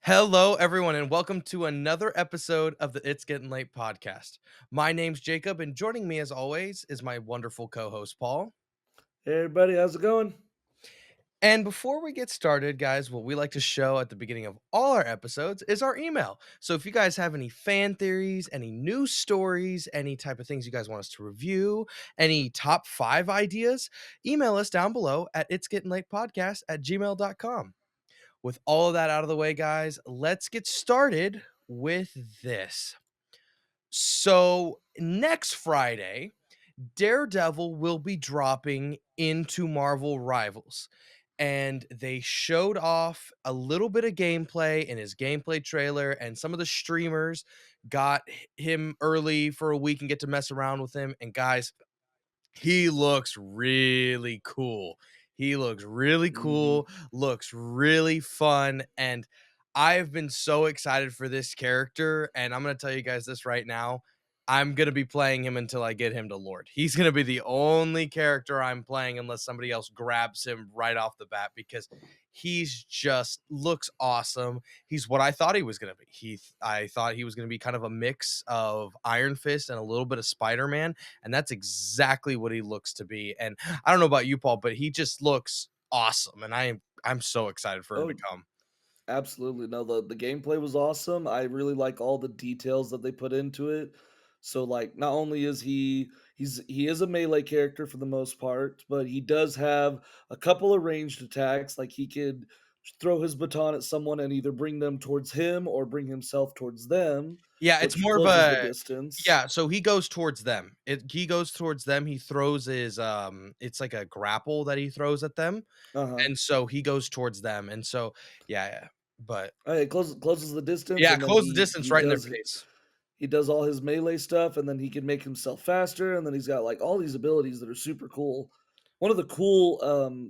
Hello, everyone, and welcome to another episode of the It's Getting Late podcast. My name's Jacob, and joining me, as always, is my wonderful co host, Paul. Hey everybody, how's it going? And before we get started, guys, what we like to show at the beginning of all our episodes is our email. So if you guys have any fan theories, any news stories, any type of things you guys want us to review, any top 5 ideas, email us down below at it's getting late podcast at gmail.com. With all of that out of the way, guys, let's get started with this. So, next Friday, Daredevil will be dropping into Marvel Rivals. And they showed off a little bit of gameplay in his gameplay trailer, and some of the streamers got him early for a week and get to mess around with him. And guys, he looks really cool. He looks really Mhm. cool, looks really fun, and I've been so excited for this character, and I'm gonna tell you guys this right now. I'm gonna be playing him until I get him to Lord. He's gonna be the only character I'm playing unless somebody else grabs him right off the bat because he's just looks awesome. He's what I thought he was gonna be. I thought he was gonna be kind of a mix of Iron Fist and a little bit of Spider-Man, and that's exactly what he looks to be. And I don't know about you, Paul, but he just looks awesome, and I'm so excited for him to Oh, come. absolutely. No, the gameplay was awesome. I really like all the details that they put into it. So like not only is he is a melee character for the most part, but he does have a couple of ranged attacks. Like he could throw his baton at someone and either bring them towards him or bring himself towards them, Yeah, it's which more of closes the a distance. yeah, so he goes towards them. He goes towards them. He throws his it's like a grapple that he throws at them, Uh-huh. and so he goes towards them. And so yeah. But It closes the distance, yeah, and then close the distance right in their face. he does all his melee stuff, and then he can make himself faster, and then he's got, like, all these abilities that are super cool. One of the cool,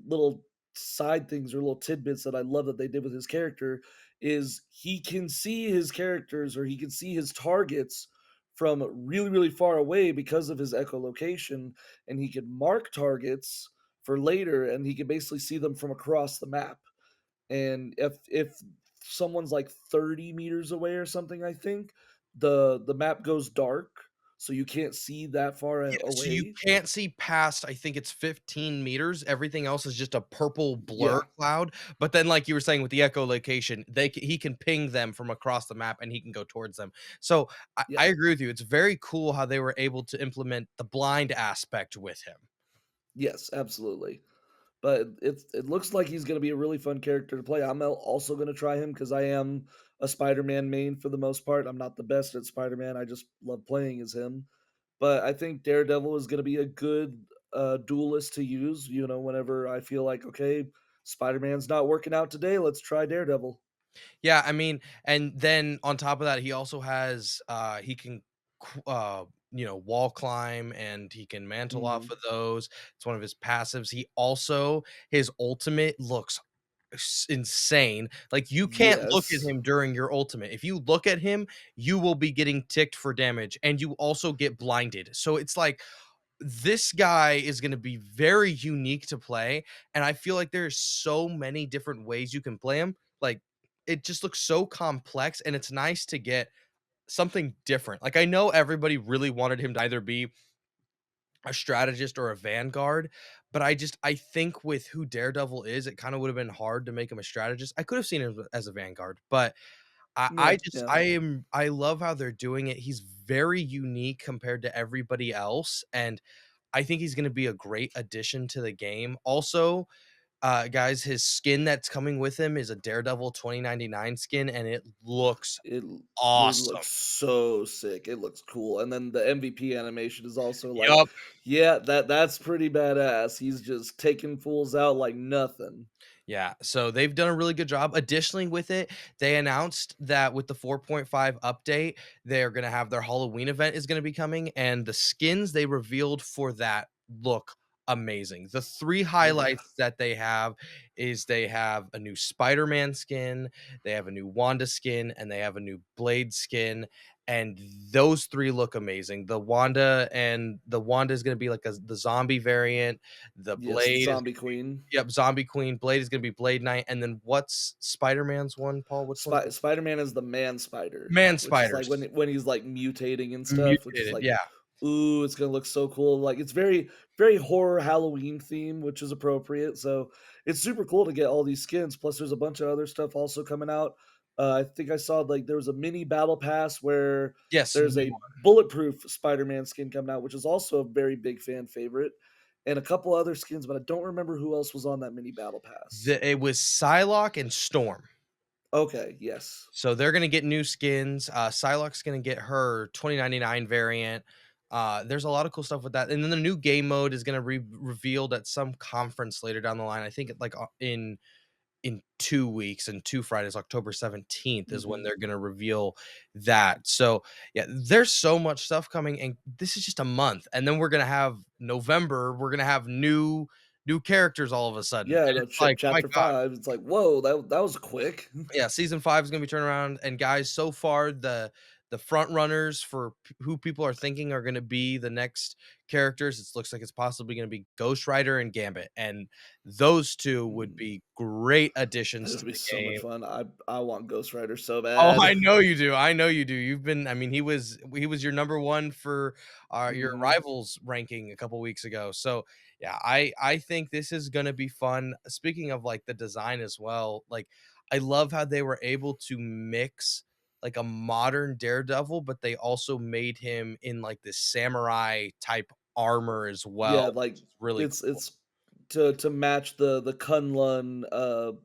little side things or little tidbits that I love that they did with his character is he can see his characters or he can see his targets from really, really far away because of his echolocation, and he can mark targets for later, and he can basically see them from across the map. And if someone's like 30 meters away or something, I think the map goes dark, so you can't see that far Yeah, so you away. can't see past, I think it's 15 meters. Everything else is just a purple blur Yeah, cloud. But then, like you were saying with the echolocation, he can ping them from across the map and he can go towards them. So I yeah, agree with you. It's very cool how they were able to implement the blind aspect with him. yes, absolutely. But it looks like he's going to be a really fun character to play. Also going to try him because I am a Spider-Man main for the most part. I'm not the best at Spider-Man. I just love playing as him. But I think Daredevil is going to be a good duelist to use. You know, whenever I feel like okay, Spider-Man's not working out today, let's try Daredevil. Yeah, I mean, and then on top of that, he also has he can wall climb and he can mantle off Hmm. of those. It's one of his passives. He also his ultimate looks insane. Like you can't look at Yes. him during your ultimate. If you look at him, you will be getting ticked for damage and you also get blinded. So it's like this guy is going to be very unique to play, and I feel like there's so many different ways you can play him. Like it just looks so complex, and it's nice to get something different. Like I know everybody really wanted him to either be a strategist or a vanguard, but I think with who Daredevil is, it kind of would have been hard to make him a strategist. I could have seen him as a vanguard, but Yeah. Yeah. I love how they're doing it. He's very unique compared to everybody else, and I think he's gonna be a great addition to the game. Also, guys, his skin that's coming with him is a Daredevil 2099 skin, and it looks It awesome. looks so sick. It looks cool. And then the MVP animation is also like, Yup. yeah, that's pretty badass. He's just taking fools out like nothing. Yeah, so they've done a really good job. Additionally, with it, they announced that with the 4.5 update, they're gonna have their Halloween event is gonna be coming, and the skins they revealed for that look amazing. The 3 Oh, yeah. highlights that they have is they have a new Spider-Man skin, they have a new Wanda skin, and they have a new Blade skin, and those 3 look amazing. The Wanda is gonna be like the zombie variant, the Yes, the Blade is Zombie Queen. yep, Zombie Queen, Blade is gonna be Blade Knight, and then what's Spider-Man's one, Paul? Which one's Spider-Man is the man spider, Man which is like Spiders. when he's like mutating and stuff, which is Mutated, like, yeah. ooh, it's gonna look so cool. Like it's very horror Halloween theme, which is appropriate. So it's super cool to get all these skins. Plus, there's a bunch of other stuff also coming out. I think I saw like there was a mini battle pass where Yes, there's a bulletproof Spider-Man skin coming out, which is also a very big fan favorite, and a couple other skins, but I don't remember who else was on that mini battle pass. it was Psylocke and Storm. Okay, yes. So they're gonna get new skins. Psylocke's gonna get her 2099 variant. There's a lot of cool stuff with that. And then the new game mode is gonna be revealed at some conference later down the line. I think like in 2 weeks and 2 Fridays, October 17th is when Mhm. they're gonna reveal that. So, yeah, there's so much stuff coming, and this is just a month, and then we're gonna have November, we're gonna have new characters all of a sudden, Yeah, and no, it's like, my chapter god. 5, it's like, "Whoa, that was quick." Yeah, season 5 is gonna be turned around, and guys, so far, the front runners for who people are thinking are gonna be the next characters, it looks like it's possibly gonna be Ghost Rider and Gambit, and those 2 would Mm, be great that additions would to be the so much game. fun. I want Ghost Rider so Oh, bad. I know you do, I know you do. You've been I mean, he was your number 1 for, your Mhm. Rivals ranking a couple weeks ago, so, yeah, I think this is gonna be fun. Speaking of, like, the design as well, like, I love how they were able to mix, like, a modern Daredevil, but they also made him in, like, this samurai type armor as well, Yeah, like, which is really cool. it's to match the Kunlun,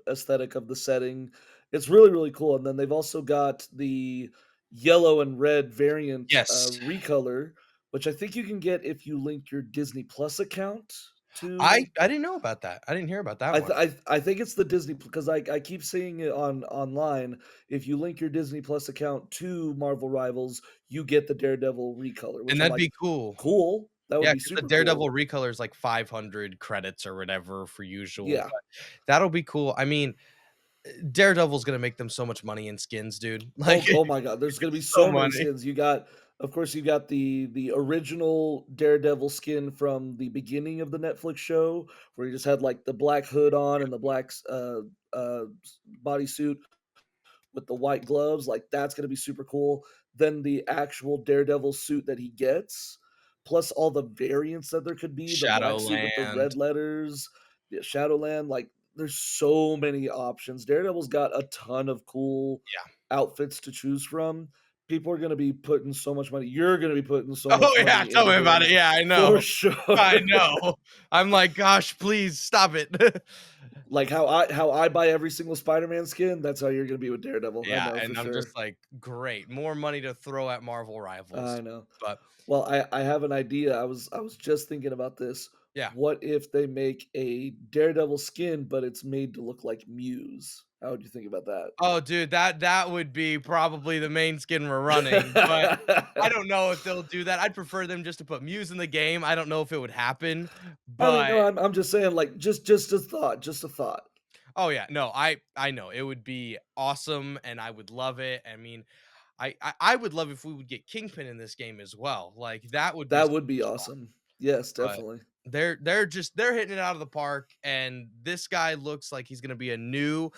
aesthetic of the setting. It's really, really cool, and then they've also got the yellow and red variant, Yes. recolor, which I think you can get if you link your Disney Plus account I to I didn't know about that. I didn't hear about that one. I think it's the Disney because I keep seeing it online. If you link your Disney Plus account to Marvel Rivals, you get the Daredevil recolor, which And I'm that'd like, be cool. cool. That would Yeah, be because the super Daredevil cool. recolor is like 500 credits or whatever for usual, Yeah. but that'll be cool. I mean, Daredevil's gonna make them so much money in skins, dude. Like, Oh my god, there's gonna be so so many money. skins. You got, of course, you got the original Daredevil skin from the beginning of the Netflix show, where he just had like the black hood on and the black bodysuit with the white gloves, like that's gonna be super cool. Then the actual Daredevil suit that he gets, plus all the variants that there could be, the black suit with the Shadowland. red letters, the Shadowland, like there's so many options. Daredevil's got a ton of cool Yeah. outfits to choose from. People are gonna be putting so much money. You're gonna be putting so Oh, much yeah, money tell into me about him it. Yeah, I for know. sure. I know. I'm like, "Gosh, please stop it." Like how I buy every single Spider-Man skin, that's how you're gonna be with Daredevil. I Yeah, know for and I'm sure. just like, "Great, more money to throw at Marvel Rivals." I know. But, Well, I have an idea. I was just thinking about this. yeah. What if they make a Daredevil skin, but it's made to look like Muse? How would you think about Oh, dude, that would be probably the main skin we're running, but I that? don't know if they'll do that. I'd prefer them just to put Muse in the game. I don't know if it would happen, I mean, but no, I'm just saying, like, just a thought, just a thought. oh yeah, no, I know it would be awesome, and I would love it. I mean, I would love if we would get Kingpin in this game as well. Like that would be That so would be much fun. awesome. Yes, But definitely. they're hitting it out of the park, and this guy looks like he's gonna be a new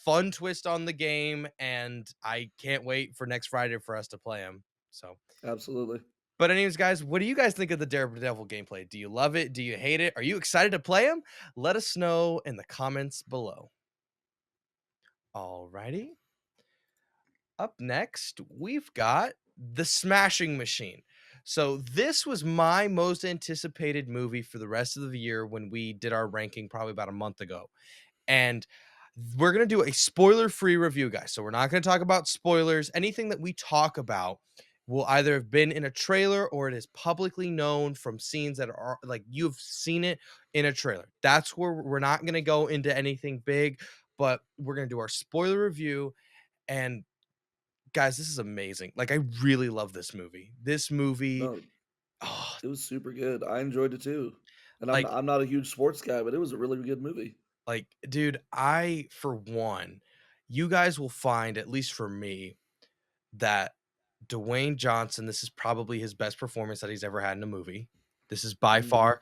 fun twist on the game, and I can't wait for next Friday for us to play him. So, Absolutely. but anyways, guys, what do you guys think of the Daredevil gameplay? Do you love it? Do you hate it? Are you excited to play him? Let us know in the comments below. Alrighty. Up next, we've got The Smashing Machine. So, this was my most anticipated movie for the rest of the year when we did our ranking probably about a month ago. And we're going to do a spoiler free review, guys. So, we're not going to talk about spoilers. Anything that we talk about will either have been in a trailer or it is publicly known from scenes that are like you've seen it in a trailer. That's where we're not going to go into anything big, but we're going to do our spoiler review. And guys, this is amazing. Like, I really love this movie. This movie, No, oh, it was super good. I enjoyed it too. and Like I'm not a huge sports guy, but it was a really good movie. dude, I for one, you guys will find, at least for me, that Dwayne Johnson, this is probably his best performance that he's ever had in a movie. This is by Mhm. far.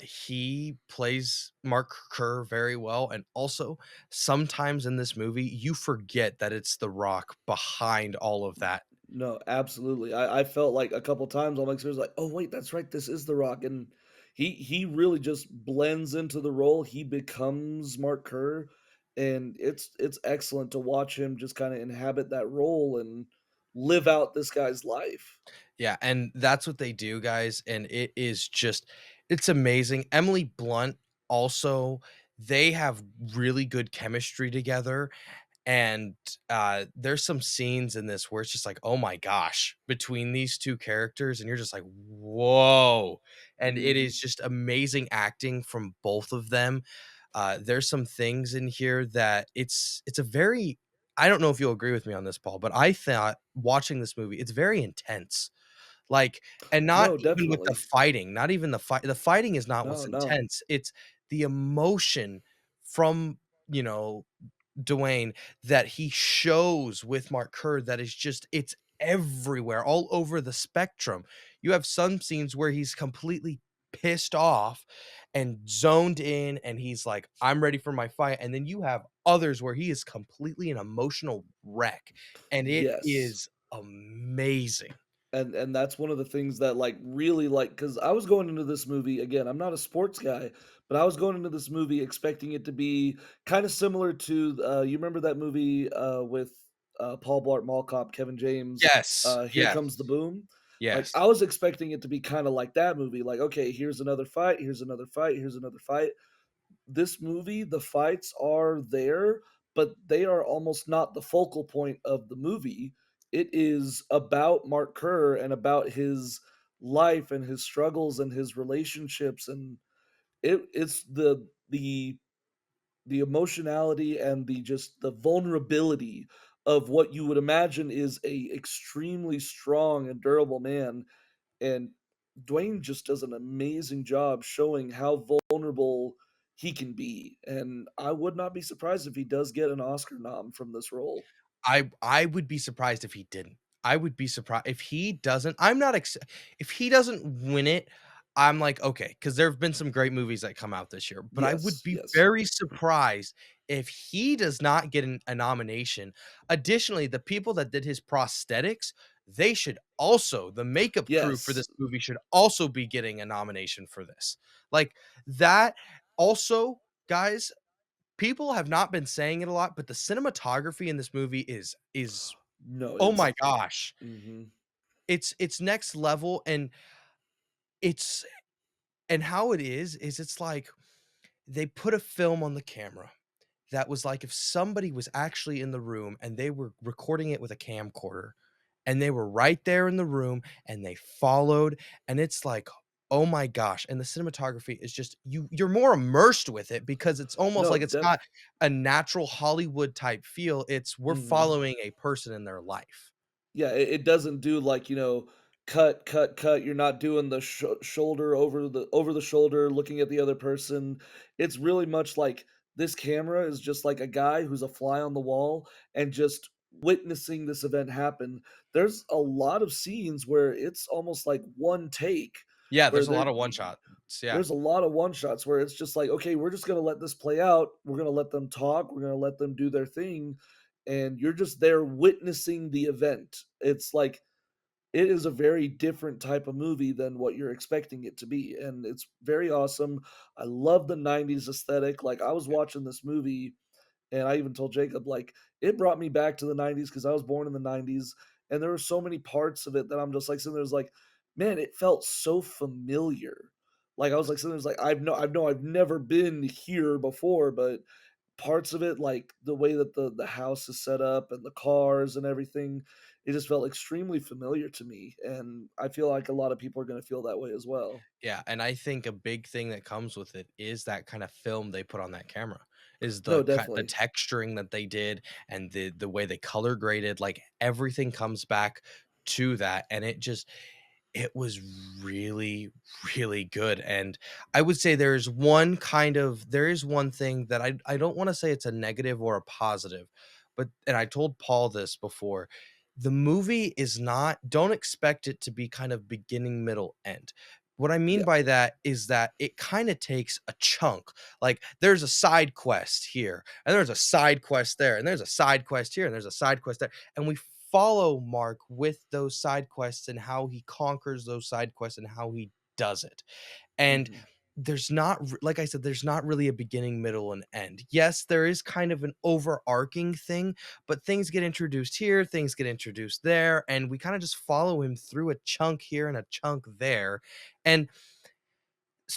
He plays Mark Kerr very well, and also sometimes in this movie, you forget that it's The Rock behind all of that. No, absolutely. I felt like a couple times I'm like, seriously, like, oh wait, that's right, this is The Rock, and he really just blends into the role. He becomes Mark Kerr, and it's excellent to watch him just kind of inhabit that role and live out this guy's life. Yeah, and that's what they do, guys, and it is just it's amazing. Emily Blunt also, they have really good chemistry together. And, there's some scenes in this where it's just like, "Oh my gosh," between these 2 characters, and you're just like, "Whoa," and it Mhm. is just amazing acting from both of them. There's some things in here that it's a very I don't know if you'll agree with me on this, Paul, but I thought watching this movie, it's very intense. Like, and not No, even with the definitely. fighting, not even the fighting is not what's No, no. intense, it's the emotion from, you know, Dwayne that he shows with Mark Kerr that is just it's everywhere, all over the spectrum. You have some scenes where he's completely pissed off and zoned in, and he's like, "I'm ready for my fight," and then you have others where he is completely an emotional wreck, and it Yes. is amazing. And that's one of the things that, like, really, like, because I was going into this movie again, I'm not a sports guy, but I was going into this movie expecting it to be kinda similar to, you remember that movie, with, Paul Blart Mall Cop, Kevin James, Yes, Here Comes yes, the Boom? Like, yes. I was expecting it to be kinda like that movie, like, "Okay, here's another fight, here's another fight, here's another fight." This movie, the fights are there, but they are almost not the focal point of the movie. It is about Mark Kerr and about his life and his struggles and his relationships, and it's the emotionality and the vulnerability of what you would imagine is a extremely strong and durable man, and Dwayne just does an amazing job showing how vulnerable he can be, and I would not be surprised if he does get an Oscar nom from this role. I would be surprised if he didn't. I would be surprised if he doesn't. I'm not if he doesn't win it, I'm like, okay, because there have been some great movies that come out this year, but I would Yes, be yes. very surprised if he does not get a nomination. Additionally, the people that did his prosthetics, they should also the makeup crew for Yes. this movie should also be getting a nomination for this. Like that also, guys, people have not been saying it a lot, but the cinematography in this movie is No, oh it's my gosh. mhm. It's next level, and it's and how it is it's like they put a film on the camera that was like if somebody was actually in the room and they were recording it with a camcorder and they were right there in the room and they followed, and it's like, oh my gosh, and the cinematography is just you're more immersed with it because it's almost No, like it's def not a natural Hollywood type feel, it's we're mhm. following a person in their life. Yeah, it doesn't do like, cut, cut, cut. You're not doing the shoulder over the shoulder, looking at the other person. It's really much like this camera is just like a guy who's a fly on the wall and just witnessing this event happen. There's a lot of scenes where it's almost like one take Yeah, where there's a lot of one shots, yeah. there's a lot of one shots where it's just like, okay, we're just gonna let this play out. We're gonna let them talk. We're gonna let them do their thing, and you're just there witnessing the event. It's like it is a very different type of movie than what you're expecting it to be, and it's very awesome. I love the '90s aesthetic. Like I was watching this movie and I even told Jacob, like, it brought me back to the '90s because I was born in the '90s, and there were so many parts of it that I'm just like sitting there, was like, man, it felt so familiar. Like I was like sitting there, was like, I've never been here before, but parts of it, like the way that the house is set up and the cars and everything, it just felt extremely familiar to me, and I feel like a lot of people are going to feel that way as well. Yeah, and I think a big thing that comes with it is that kind of film they put on that camera, is No, the definitely. texturing that they did and the way they color graded, like, everything comes back to that, and it just It was really, really good, and I would say there is one thing that I don't wanna say it's a negative or a positive, but and I told Paul this before, the movie is not don't expect it to be kind of beginning, middle, end. What I mean Yeah. by that is that it kinda takes a chunk, like, there's a side quest here, and there's a side quest there, and there's a side quest here, and there's a side quest there, and we follow Mark with those side quests and how he conquers those side quests and how he does it. And Mhm. there's not like I said, there's not really a beginning, middle, and end. Yes, there is kind of an overarching thing, but things get introduced here, things get introduced there, and we kind of just follow him through a chunk here and a chunk there. And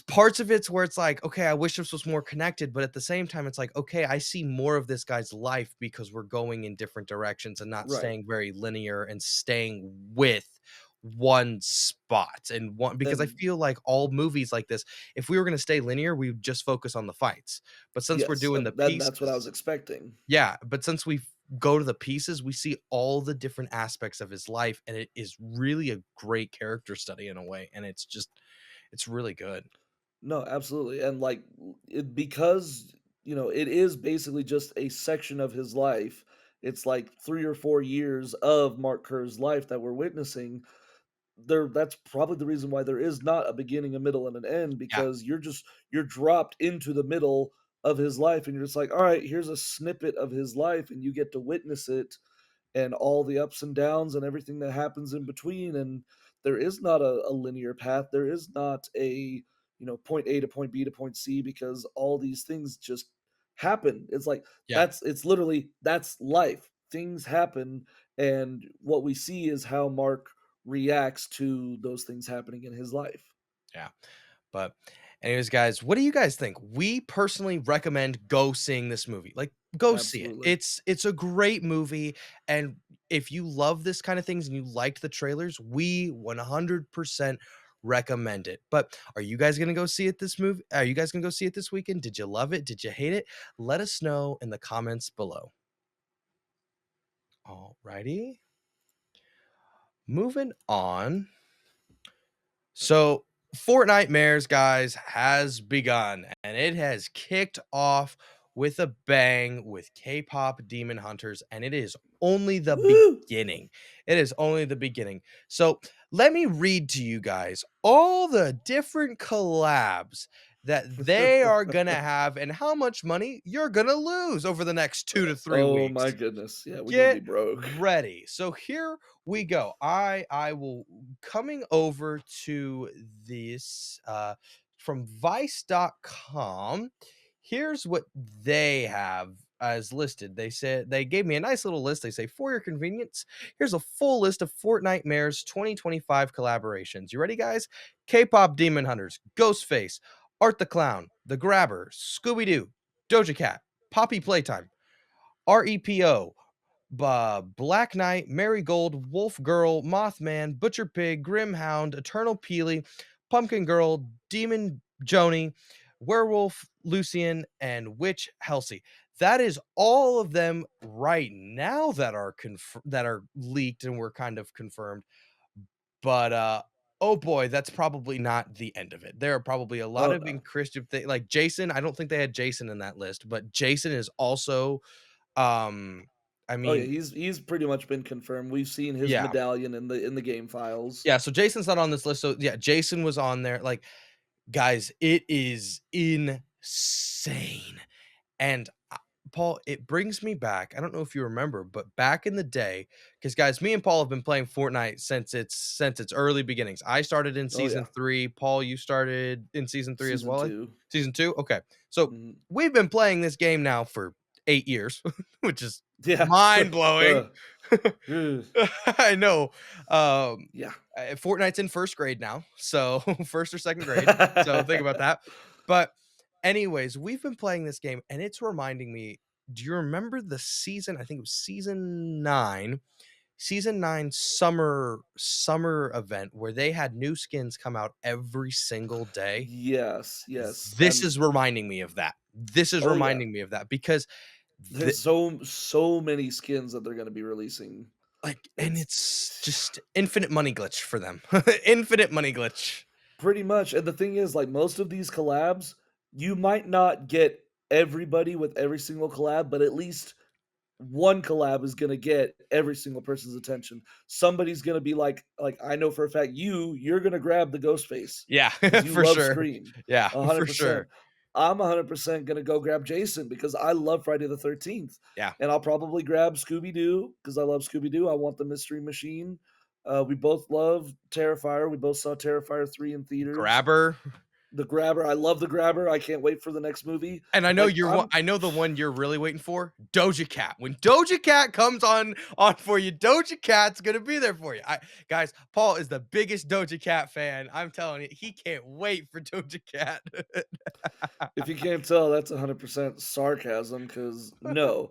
parts of it's where it's like, okay, I wish this was more connected, but at the same time, it's like, okay, I see more of this guy's life because we're going in different directions and not Right. staying very linear and staying with one spot and one because I And feel like all movies like this, if we were going to stay linear, we would just focus on the fights. But since we're yes, doing the that's what I was pieces, expecting. yeah, but since we go to the pieces, we see all the different aspects of his life, and it is really a great character study in a way, and it's really good. No, absolutely, and, like, it because, it is basically just a section of his life. It's like 3 or 4 years of Mark Kerr's life that we're witnessing. That's probably the reason why there is not a beginning, a middle, and an end Yeah, because you're dropped into the middle of his life, and you're just like, "Alright, here's a snippet of his life," and you get to witness it and all the ups and downs and everything that happens in between. And there is not a linear path. There is not a point A to point B to point C because all these things just happen. It's like yeah, it's literally that's life. Things happen, and what we see is how Mark reacts to those things happening in his life. yeah. But anyways, guys, what do you guys think? We personally recommend go seeing this movie. Like, go see it. Absolutely. It's a great movie, and if you love this kind of things and you liked the trailers, we 100% recommend it. But are you guys gonna go see it this movie? Are you guys gonna go see it this weekend? Did you love it? Did you hate it? Let us know in the comments below. Alrighty, moving on. So, Fortnitemares, guys, has begun, and it has kicked off with a bang with K-pop Demon Hunters, and it is only the Woo! beginning. It is only the beginning. So, let me read to you guys all the different collabs that they are gonna have and how much money you're gonna lose over the next 2 to 3 Oh my weeks. goodness. Yeah, we're gonna be Get broke. ready. So here we go. I will coming over to this from vice.com. Here's what they have as listed. They said they gave me a nice little list. They say for your convenience, here's a full list of Fortnitemares 2025 collaborations. You ready, guys? K-pop Demon Hunters, Ghostface, Art the Clown, The Grabber, Scooby Doo, Doja Cat, Poppy Playtime, REPO, Black Knight, Marigold, Wolf Girl, Mothman, Butcher Pig, Grimhound, Eternal Peely, Pumpkin Girl, Demon Joni, Werewolf Lucian, and Witch Halsey. That is all of them right now that are that are leaked and were kind of confirmed. But oh boy, that's probably not the end of it. There are probably a lot Oh of no. encrypted things like Jason. I don't think they had Jason in that list, but Jason is also um, I Oh yeah, mean, he's pretty much been confirmed. We've seen his yeah. medallion in the game files. Yeah, so Jason's not on this list, so yeah, Jason was on there, like, guys, it is insane, and, Paul, it brings me back I don't know if you remember, but back in the day, because guys, me and Paul have been playing Fortnite since its early beginnings. I started in Oh season yeah, 3, Paul, you started in season 3 as season well? 2. Season 2? Okay, so, Mhm. we've been playing this game now for 8 years, which is Yeah. mind-blowing. Ugh. I know. Um, Yeah. Fortnite's in 1st grade now, so 1st or 2nd grade, so think about that. But anyways, we've been playing this game, and it's reminding me do you remember the season I think it was season 9 summer event where they had new skins come out every single day? Yes, yes, This and is reminding me of that. This is oh yeah, reminding me of that because there's so many skins that they're gonna be releasing. Like, and It's it's just infinite money glitch for them. Infinite money glitch. pretty much, and the thing is, like, most of these collabs, you might not get everybody with every single collab, but at least one collab is gonna get every single person's attention. Somebody's gonna be I know for a fact you're gonna grab the ghost face Yeah, because you for love sure. Scream, Yeah, for sure. 100%. I'm 100% gonna go grab Jason because I love Friday the 13th, Yeah. and I'll probably grab Scooby Doo because I love Scooby Doo. I want the Mystery Machine. We both love Terrifier. We both saw Terrifier 3 in theaters. Grabber. The Grabber, I love The Grabber. I can't wait for the next movie. And I know Like, you're one I'm I know the one you're really waiting for, Doja Cat. When Doja Cat comes on for you, Doja Cat's gonna be there for you. Guys, Paul is the biggest Doja Cat fan. I'm telling you, he can't wait for Doja Cat. If you can't tell, that's 100% sarcasm. Cause no.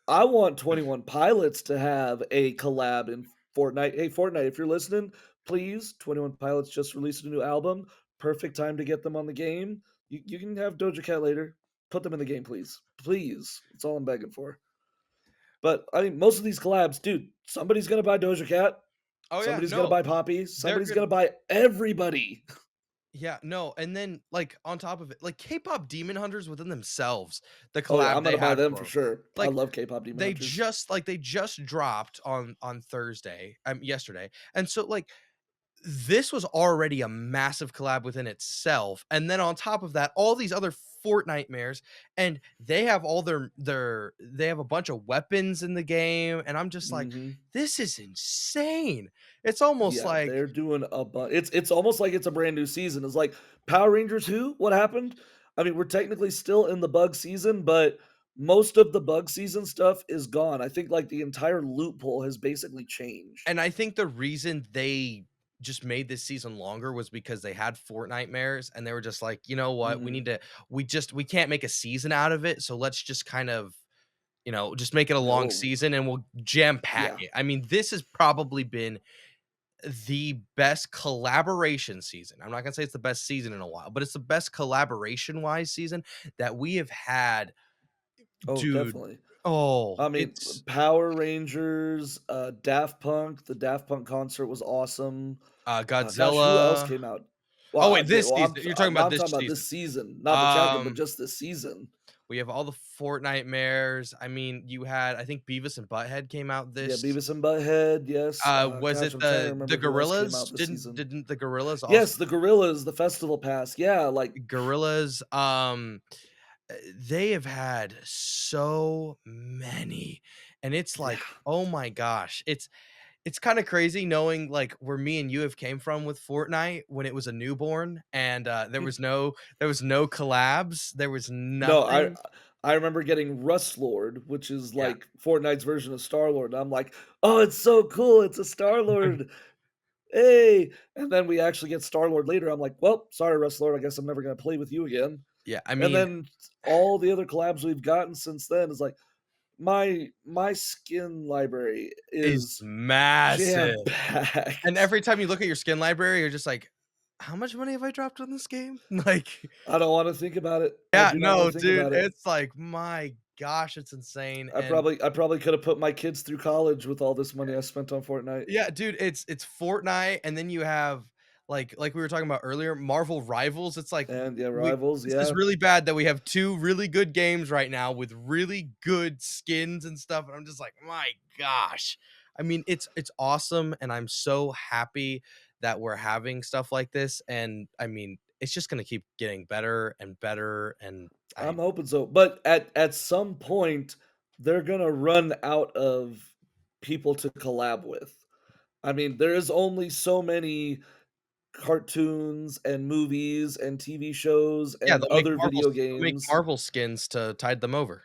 I want 21 Pilots to have a collab in Fortnite. Hey, Fortnite, if you're listening, please, 21 Pilots just released a new album. Perfect time to get them on the game. You can have Doja Cat later. Put them in the game, please. Please. That's all I'm begging for. But, I mean, most of these collabs, dude, somebody's gonna buy Doja Cat, Oh, yeah, somebody's gonna no, buy Poppy, they're somebody's good. gonna buy everybody. Yeah, no, and then, like, on top of it, like, K-pop Demon Hunters within themselves, the Oh, yeah, collab I'm they gonna buy had them for for 'em, sure. I like, love K-pop Demon Hunters. they just dropped on Thursday, yesterday, and so, like, this was already a massive collab within itself, and then on top of that, all these other Fortnitemares, and they have all they have a bunch of weapons in the game, and I'm just like, Mhm. "This is insane." It's almost Yeah, like they're doing a it's almost like it's a brand new season. It's like, Power Rangers who? What happened? I mean, we're technically still in the bug season, but most of the bug season stuff is gone. I think, like, the entire loophole has basically changed. and I think the reason they just made this season longer was because they had Fortnitemares, and they were just like, "You know what? Mhm. We can't make a season out of it, so let's just kind of, just make it a long Oh, season and we'll jam pack yeah. it." I mean, this has probably been the best collaboration season. I'm not gonna say it's the best season in a while, but it's the best collaboration-wise season that we have had, Oh, dude. definitely. Oh, I mean, it's Power Rangers, Daft Punk, the Daft Punk concert was awesome. Gosh, who else Godzilla. came out? Oh, wait, Yeah, this season. You're talking about I'm this talking about season. this season, not the chapter, but Um, just this season. we have all the Fortnitemares. I mean, you had, I think, Beavis and Butthead came out Yeah, this. Beavis and Butthead, yes. Was Gosh, it I'm trying to the remember who else came Gorillas? out this Didn't season. didn't the Gorillas also? Yes, the Gorillas, the festival pass. Yeah, like, Gorillas, they have had so many, and it's yeah. like, oh my gosh, it's kind of crazy knowing like where me and you have came from with Fortnite when it was a newborn, and there was no collabs, there was No, nothing. I remember getting Rust Lord, which is Yeah. like Fortnite's version of Star Lord. I'm like, oh, it's so cool. It's a Star Lord. Hey. And then we actually get Star Lord later. I'm like, well, sorry, Rust Lord. I guess I'm never going to play with you again. Yeah, I And mean, then all the other collabs we've gotten since then is like, my skin library is is massive. jam And packed. every time you look at your skin library, you're just like, how much money have I dropped on this game? Like, I don't want to think about it. I yeah, do not want no, to think dude, about it. it's like, my gosh, it's insane. I probably could have put my kids through college with all this money I spent on Fortnite. Yeah, dude, it's Fortnite, and then you have, like we were talking about earlier, Marvel Rivals. It's like, And yeah, we Rivals, this is yeah. really bad that we have 2 really good games right now with really good skins and stuff, and I'm just like, "My gosh." I mean, it's awesome, and I'm so happy that we're having stuff like this, and, I mean, it's just gonna keep getting better and better, and I'm hoping so. But at some point, they're gonna run out of people to collab with. I mean, there is only so many cartoons and movies and TV shows yeah, and other video They'll make games. Marvel skins to tide them over.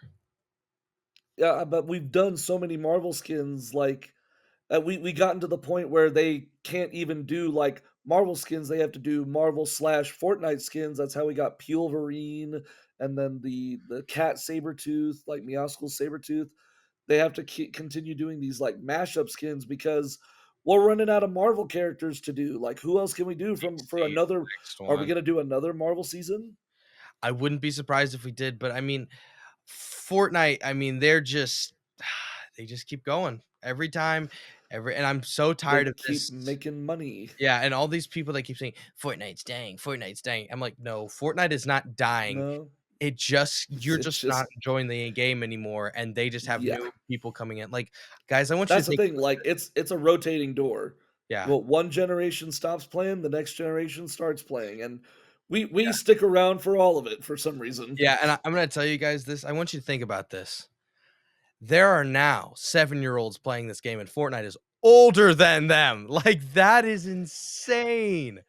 Yeah, but we've done so many Marvel skins, like, we gotten to the point where they can't even do, like, Marvel skins, they have to do Marvel/Fortnite skins. That's how we got Wolverine, and then the cat Sabretooth, like Meowscles Sabretooth. They have to continue doing these, like, mashup skins because we're running out of Marvel characters to do. Like, who else can we do We from for see another the next are we one. gonna do another Marvel season? I wouldn't be surprised if we did, but I mean, Fortnite, I mean, they're just they just keep going. and I'm so They tired of keep this. making money. Yeah, and all these people that keep saying, "Fortnite's dying, Fortnite's dying." I'm like, "No, Fortnite is not dying. No, It just you're it's just not just enjoying the game anymore, and they just have yeah. new people coming in." Like, guys, I want you That's to the think thing, about like, this. it's a rotating door. Yeah, Well, one generation stops playing, the next generation starts playing, and we yeah, stick around for all of it for some reason. yeah, and I'm gonna tell you guys this. I want you to think about this. There are now 7-year-olds playing this game, and Fortnite is older than them. Like, that is insane.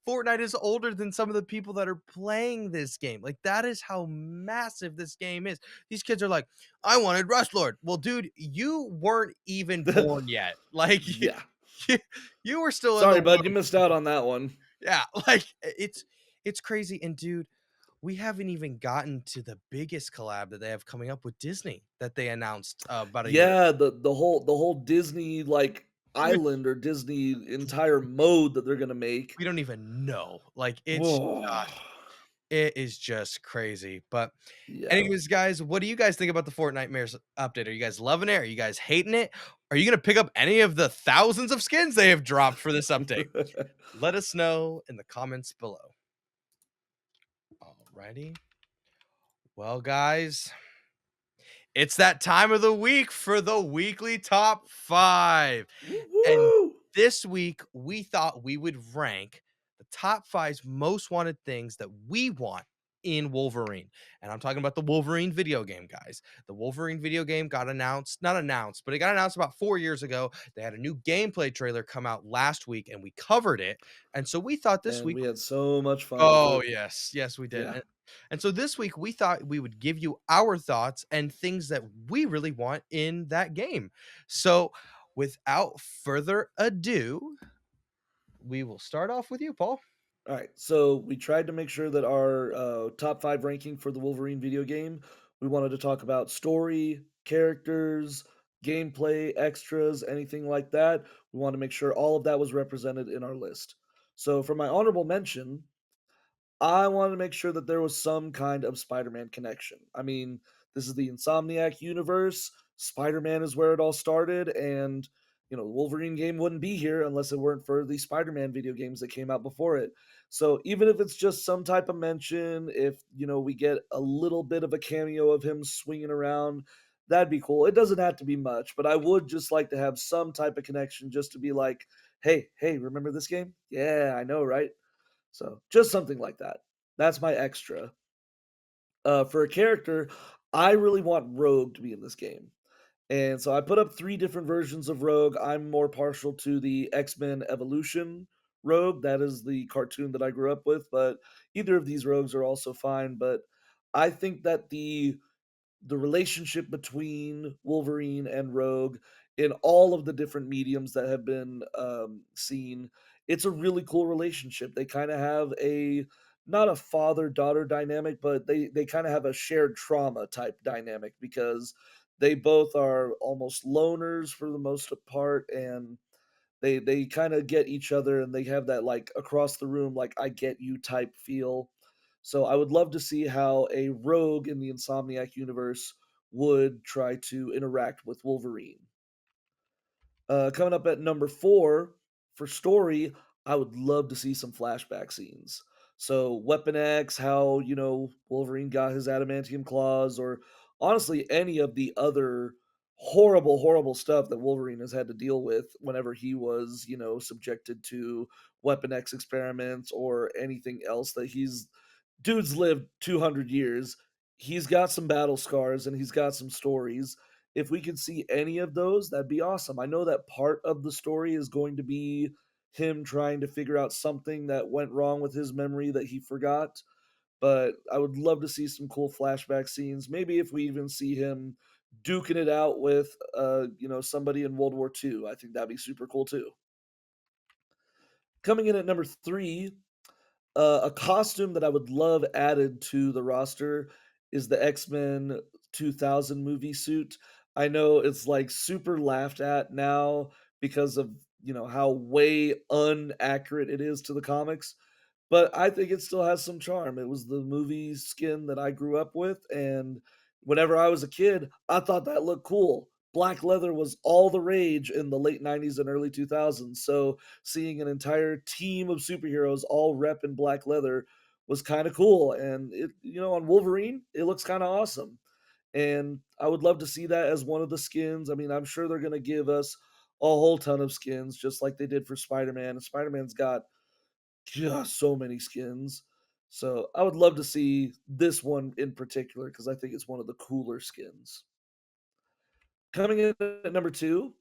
Fortnite is older than some of the people that are playing this game. Like, that is how massive this game is. These kids are like, "I wanted Rush Lord." Well, dude, you weren't even born yet. Like, Yeah. you you were still in the Sorry, bud, you womb. missed out on that one. Yeah, like, it's crazy, and dude, we haven't even gotten to the biggest collab that they have coming up with Disney that they announced, about a year Yeah, the whole Disney, like, which island or Disney entire mode that they're gonna make. we don't even know. Like, it's Woah. it is just crazy, but Yeah. anyways, guys, what do you guys think about the Fortnitemares update? Are you guys loving it? Are you guys hating it? Are you gonna pick up any of the thousands of skins they have dropped for this update? Let us know in the comments below. Alrighty. Well, guys, it's that time of the week for the weekly top 5. And Woo-woo! this week, we thought we would rank the top 5 most wanted things that we want in Wolverine. And I'm talking about the Wolverine video game, guys. The Wolverine video game got announced, not announced, but it got announced about 4 years ago. They had a new gameplay trailer come out last week and we covered it. And so we thought this And week. we had so much fun with Oh, it. yes. Yes, we did. Yeah. And so this week we thought we would give you our thoughts and things that we really want in that game. So without further ado, we will start off with you, Paul. All right, so we tried to make sure that our top 5 ranking for the Wolverine video game, we wanted to talk about story, characters, gameplay, extras, anything like that. We want to make sure all of that was represented in our list. So for my honorable mention, I wanted to make sure that there was some kind of Spider-Man connection. I mean, this is the Insomniac universe. Spider-Man is where it all started, and the Wolverine game wouldn't be here unless it weren't for the Spider-Man video games that came out before it. So even if it's just some type of mention, if we get a little bit of a cameo of him swinging around, that'd be cool. It doesn't have to be much, but I would just like to have some type of connection, just to be like, hey, remember this game? Yeah, I know, right? So just something like that. That's my extra. For a character, I really want Rogue to be in this game. And so I put up 3 different versions of Rogue. I'm more partial to the X-Men Evolution Rogue. That is the cartoon that I grew up with, but either of these Rogues are also fine. But I think that the relationship between Wolverine and Rogue in all of the different mediums that have been seen. It's a really cool relationship. They kind of have a not a father daughter dynamic, but they kind of have a shared trauma type dynamic because they both are almost loners for the most part, and they kind of get each other, and they have that like across the room, like I get you type feel. So I would love to see how a rogue in the Insomniac universe would try to interact with Wolverine. Coming up at number 4 for story, I would love to see some flashback scenes. So Weapon X, how Wolverine got his adamantium claws, or honestly any of the other horrible, horrible stuff that Wolverine has had to deal with whenever he was subjected to Weapon X experiments or anything else that he's dude's lived 200 years. He's got some battle scars and he's got some stories. If we could see any of those, that'd be awesome. I know that part of the story is going to be him trying to figure out something that went wrong with his memory that he forgot, but I would love to see some cool flashback scenes. Maybe if we even see him duking it out with somebody in World War II, I think that'd be super cool too. Coming in at number 3, a costume that I would love added to the roster is the X-Men 2000 movie suit. I know it's like super laughed at now because of, how way inaccurate it is to the comics, but I think it still has some charm. It was the movie skin that I grew up with, and whenever I was a kid, I thought that looked cool. black leather was all the rage in the late 90s and early 2000s. So seeing an entire team of superheroes all rep in black leather was kind of cool. And it, on Wolverine, it looks kind of awesome. And I would love to see that as one of the skins. I mean, I'm sure they're going to give us a whole ton of skins, just like they did for Spider-Man. And Spider-Man's got just so many skins. So I would love to see this one in particular because I think it's one of the cooler skins. Coming in at number two,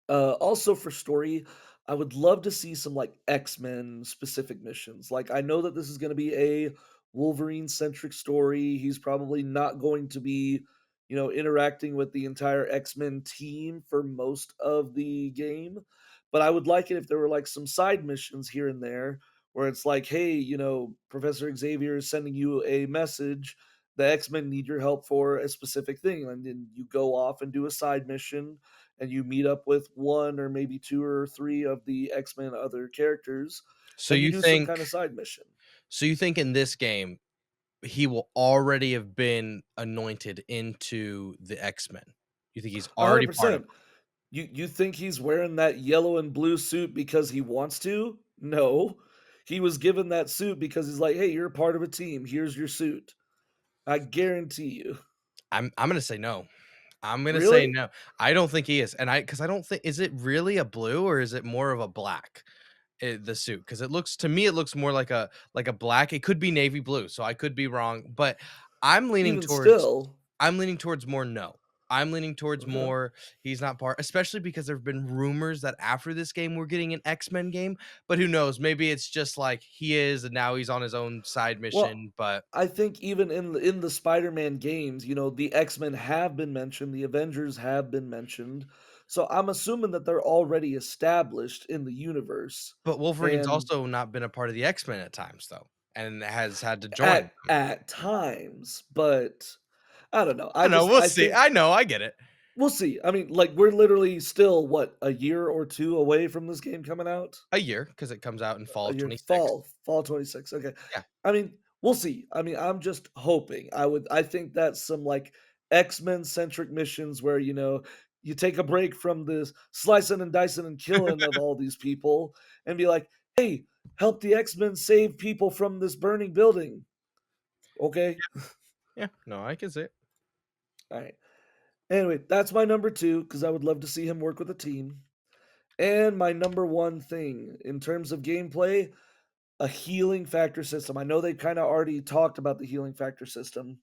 also for story, I would love to see some like X-Men specific missions. Like I know that this is going to be a Wolverine centric story. He's probably not going to be, interacting with the entire X-Men team for most of the game, but I would like it if there were like some side missions here and there where it's like, hey, Professor Xavier is sending you a message. The X-Men need your help for a specific thing, and then you go off and do a side mission and you meet up with one or maybe two or three of the X-Men other characters, So and you you do some think kind of side mission. so you think in this game, he will already have been anointed into the X-Men? You think he's already part of 100%. You think he's wearing that yellow and blue suit because he wants to? No. He was given that suit because he's like, "Hey, you're part of a team. Here's your suit." I guarantee you. I'm gonna say no. I'm gonna say Really? no. I don't think he is, and because I don't think is it really a blue or is it more of a black? The suit, because it looks to me, it looks more like a black. It could be navy blue, so I could be wrong, but I'm leaning Even towards still. I'm leaning towards more no. I'm leaning towards Okay. more he's not part, especially because there have been rumors that after this game we're getting an X-Men game, but who knows? Maybe it's just like he is, and now he's on his own side Well, mission. But I think even in the Spider-Man games, the X-Men have been mentioned, the Avengers have been mentioned. So I'm assuming that they're already established in the universe. Wolverine's And also not been a part of the X-Men at times though, and has had to join at them. at times, but I don't know. I I know, just we'll I see. think I know, I get it. we'll see. I mean, like we're literally still what, a year or two away from this game coming out? A year because it comes out in fall A of year, 26. fall 26. Okay. Yeah. I mean, we'll see. I mean, I'm just hoping. I think that's some like X-Men centric missions where, you take a break from this slicing and dicing and killing of all these people and be like, "Hey, help the X-Men save people from this burning building." Okay? Yeah, no, I can see it. All right. Anyway, that's my number 2 cuz I would love to see him work with a team. And my number 1 thing in terms of gameplay, a healing factor system. I know they kinda already talked about the healing factor system,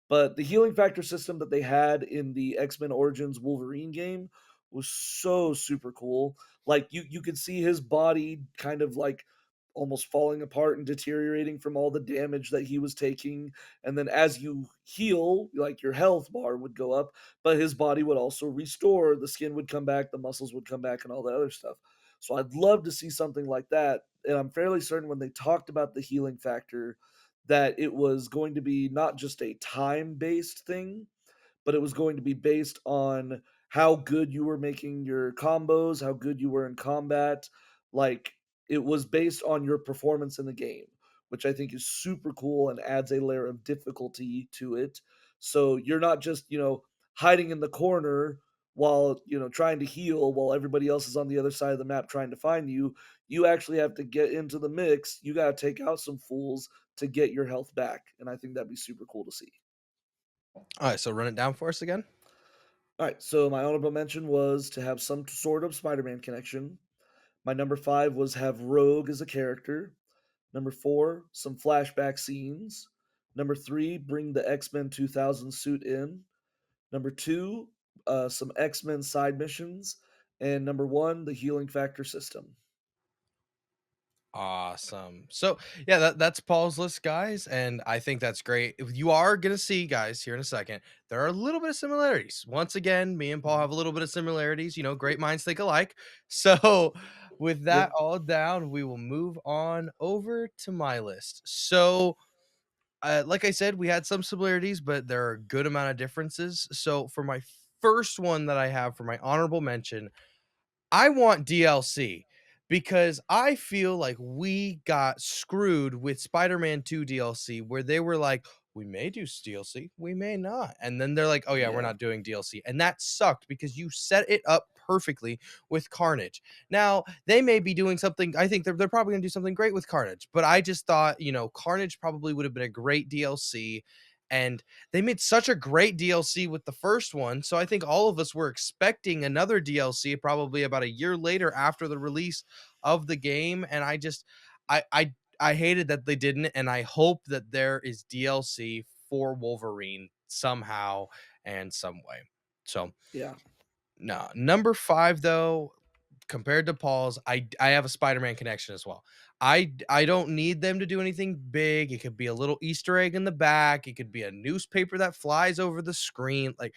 but the healing factor system that they had in the X-Men Origins Wolverine game was so super cool. Like you could see his body kind of like almost falling apart and deteriorating from all the damage that he was taking. And then as you heal, like your health bar would go up, but his body would also restore. The skin would come back, the muscles would come back, and all the other stuff. So I'd love to see something like that. And I'm fairly certain when they talked about the healing factor, that it was going to be not just a time based thing, but it was going to be based on how good you were making your combos, how good you were in combat. Like it was based on your performance in the game, which I think is super cool and adds a layer of difficulty to it. So you're not just, hiding in the corner while, trying to heal while everybody else is on the other side of the map trying to find you. You actually have to get into the mix. You got to take out some fools to get your health back. And I think that'd be super cool to see. Alright, so run it down for us again. All right, so my honorable mention was to have some sort of Spider-Man connection. My number 5 was have Rogue as a character. Number 4, some flashback scenes. Number 3, bring the X-Men 2000 suit in. Number 2, some X-Men side missions. And number 1, the healing factor system. Awesome. So, yeah, that's Paul's list, guys, and I think that's great. If you are gonna see, guys, here in a second, there are a little bit of similarities. Once again, me and Paul Mhm. have a little bit of similarities, great minds think alike. So, with that Yep. all down, we will move on over to my list. So, like I said, we had some similarities, but there are a good amount of differences. So, for my first one that I have for my honorable mention, I want DLC because I feel like we got screwed with Spider-Man 2 DLC where they were like, we may do DLC, we may not. And then they're like, oh, yeah, we're Yeah. not doing DLC. And that sucked because you set it up perfectly with Carnage. Now, they may be doing something, I think they're probably going to do something great with Carnage, but I just thought, Carnage probably would have been a great DLC. And they made such a great DLC with the first one. So I think all of us were expecting another DLC probably about a year later after the release of the game. And I hated that they didn't, and I hope that there is DLC for Wolverine somehow and some way. So, Yeah. no, number 5 though, compared to Paul's, I have a Spider-Man connection as well. I don't need them to do anything big. It could be a little Easter egg in the back. It could be a newspaper that flies over the screen, like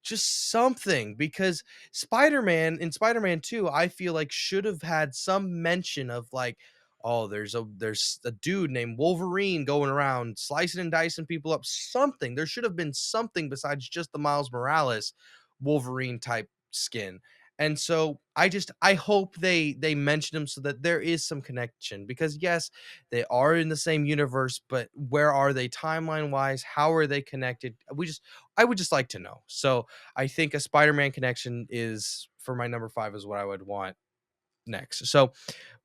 just something because Spider-Man in Spider-Man 2, I feel like should have had some mention of like, oh, there's a dude named Wolverine going around slicing and dicing people up. Something. There should have been something besides just the Miles Morales Wolverine type skin. And so I hope they mention them so that there is some connection because yes, they are in the same universe, but where are they timeline wise? How are they connected? I would just like to know. So I think a Spider-Man connection is for my number 5 is what I would want next. So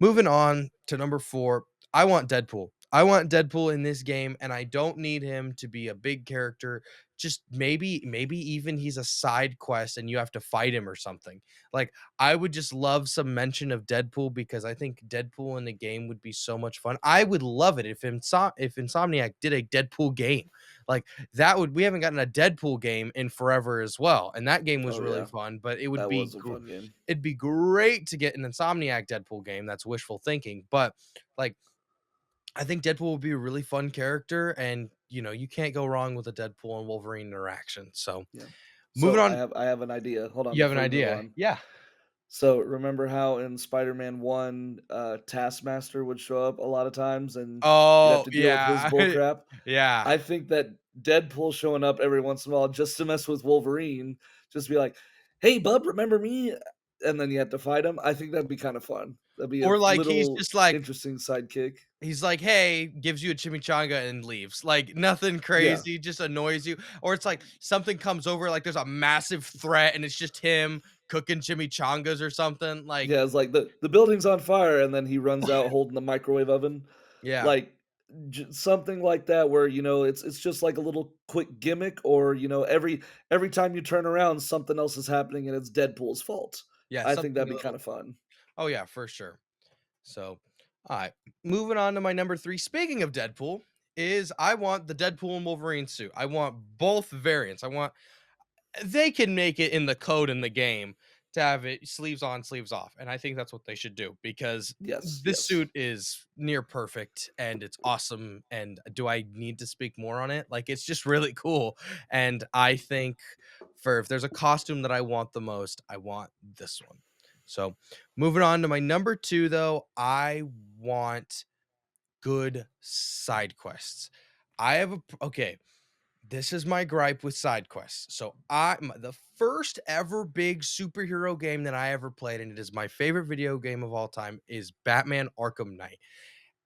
moving on to number 4, I want Deadpool. I want Deadpool in this game, and I don't need him to be a big character. Just maybe even he's a side quest and you have to fight him or something. Like, I would just love some mention of Deadpool because I think Deadpool in the game would be so much fun. I would love it if Insomniac did a Deadpool game. Like, that would we haven't gotten a Deadpool game in forever as well, and that game was Oh really yeah. fun, but That was a fun game. it'd be great to get an Insomniac Deadpool game. That's wishful thinking, but like I think Deadpool would be a really fun character, and you can't go wrong with a Deadpool and Wolverine interaction. So Yeah. moving So on, I have an idea. Hold on you have an before you move idea? on. Yeah. So remember how in Spider-Man 1, Taskmaster would show up a lot of times and you'd have Oh to deal with his yeah, bullcrap? yeah. I think that Deadpool showing up every once in a while just to mess with Wolverine, just be like, "Hey, bub, remember me?" And then you have to fight him. I think that'd be kind of fun. That'd be a Or like little interesting sidekick. he's like, hey, gives you a chimichanga and leaves. Like nothing Yeah. crazy, just annoys you. Or it's like something comes over, like there's a massive threat, and it's just him cooking chimichangas or something. Like, Yeah, it's like the building's on fire, and then he runs out holding the microwave oven. yeah. Like, something like that where, it's just like a little quick gimmick or, every time you turn around, something else is happening and it's Deadpool's fault. Yeah, I think something that'd a be little kinda fun. oh, yeah, for sure. So, alright, moving on to my number 3. Speaking of Deadpool, is I want the Deadpool and Wolverine suit. I want both variants. I want they can make it in the code in the game to have it sleeves on, sleeves off, and I think that's what they should do because Yes, this yes. suit is near perfect and it's awesome, and do I need to speak more on it? Like, it's just really cool, and I think for if there's a costume that I want the most, I want this one. So, moving on to my number 2 though, I want good side quests. I have a okay, this is my gripe with side quests. So the first ever big superhero game that I ever played, and it is my favorite video game of all time, is Batman Arkham Knight.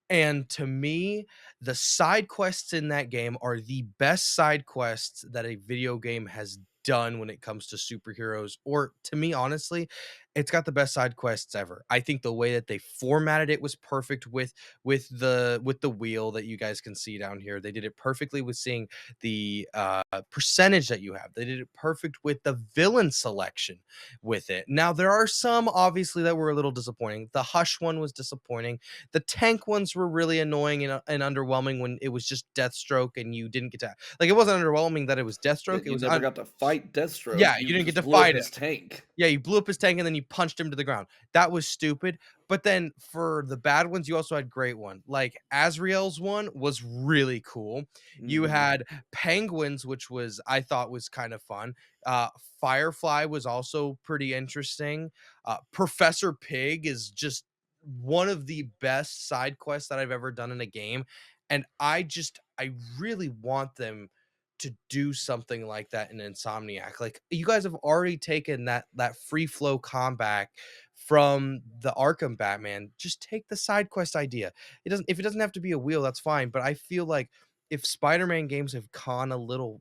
And to me, the side quests in that game are the best side quests that a video game has done when it comes to superheroes. Or to me, honestly, it's got the best side quests ever. I think the way that they formatted it was perfect with the wheel that you guys can see down here. They did it perfectly with seeing the percentage that you have. They did it perfect with the villain selection with it. Now there are some obviously that were a little disappointing. The Hush one was disappointing. The tank ones were really annoying and underwhelming when it was just Deathstroke and you didn't get to like it wasn't underwhelming that it was Yeah, Deathstroke. It you was never got to fight Deathstroke, yeah, you you didn't get just to blew up fight him. his tank. Yeah, you blew up his tank and then you punched him to the ground. That was stupid. But then for the bad ones, you also had great one. Like Azrael's one was really cool. You Mhm. had Penguins, which was I thought was kind of fun. Uh, Firefly was also pretty interesting. Professor Pig is just one of the best side quests that I've ever done in a game. And I really want them to do something like that in Insomniac. Like you guys have already taken that free flow combat from the Arkham Batman. Just take the side quest idea. It doesn't have to be a wheel, that's fine, but I feel like if Spider-Man games have gone a little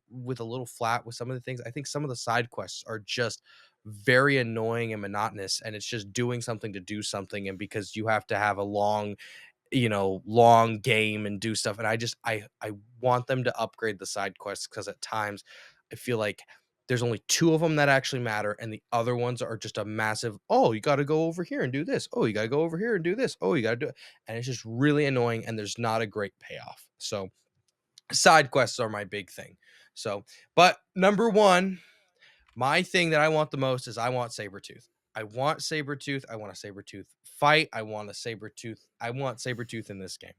flat with some of the things, I think some of the side quests are just very annoying and monotonous, and it's just doing something to do something, and because you have to have a long, long game and do stuff, and I want them to upgrade the side quests because at times I feel like there's only 2 of them that actually matter, and the other ones are just a massive, "Oh, you gotta go over here and do this. Oh, you gotta go over here and do this. Oh, you gotta do it," and it's just really annoying, and there's not a great payoff. So, side quests are my big thing. So, but number 1, my thing that I want the most is I want Sabretooth. I want Sabretooth. I want a Sabretooth fight. I want Sabretooth in this game.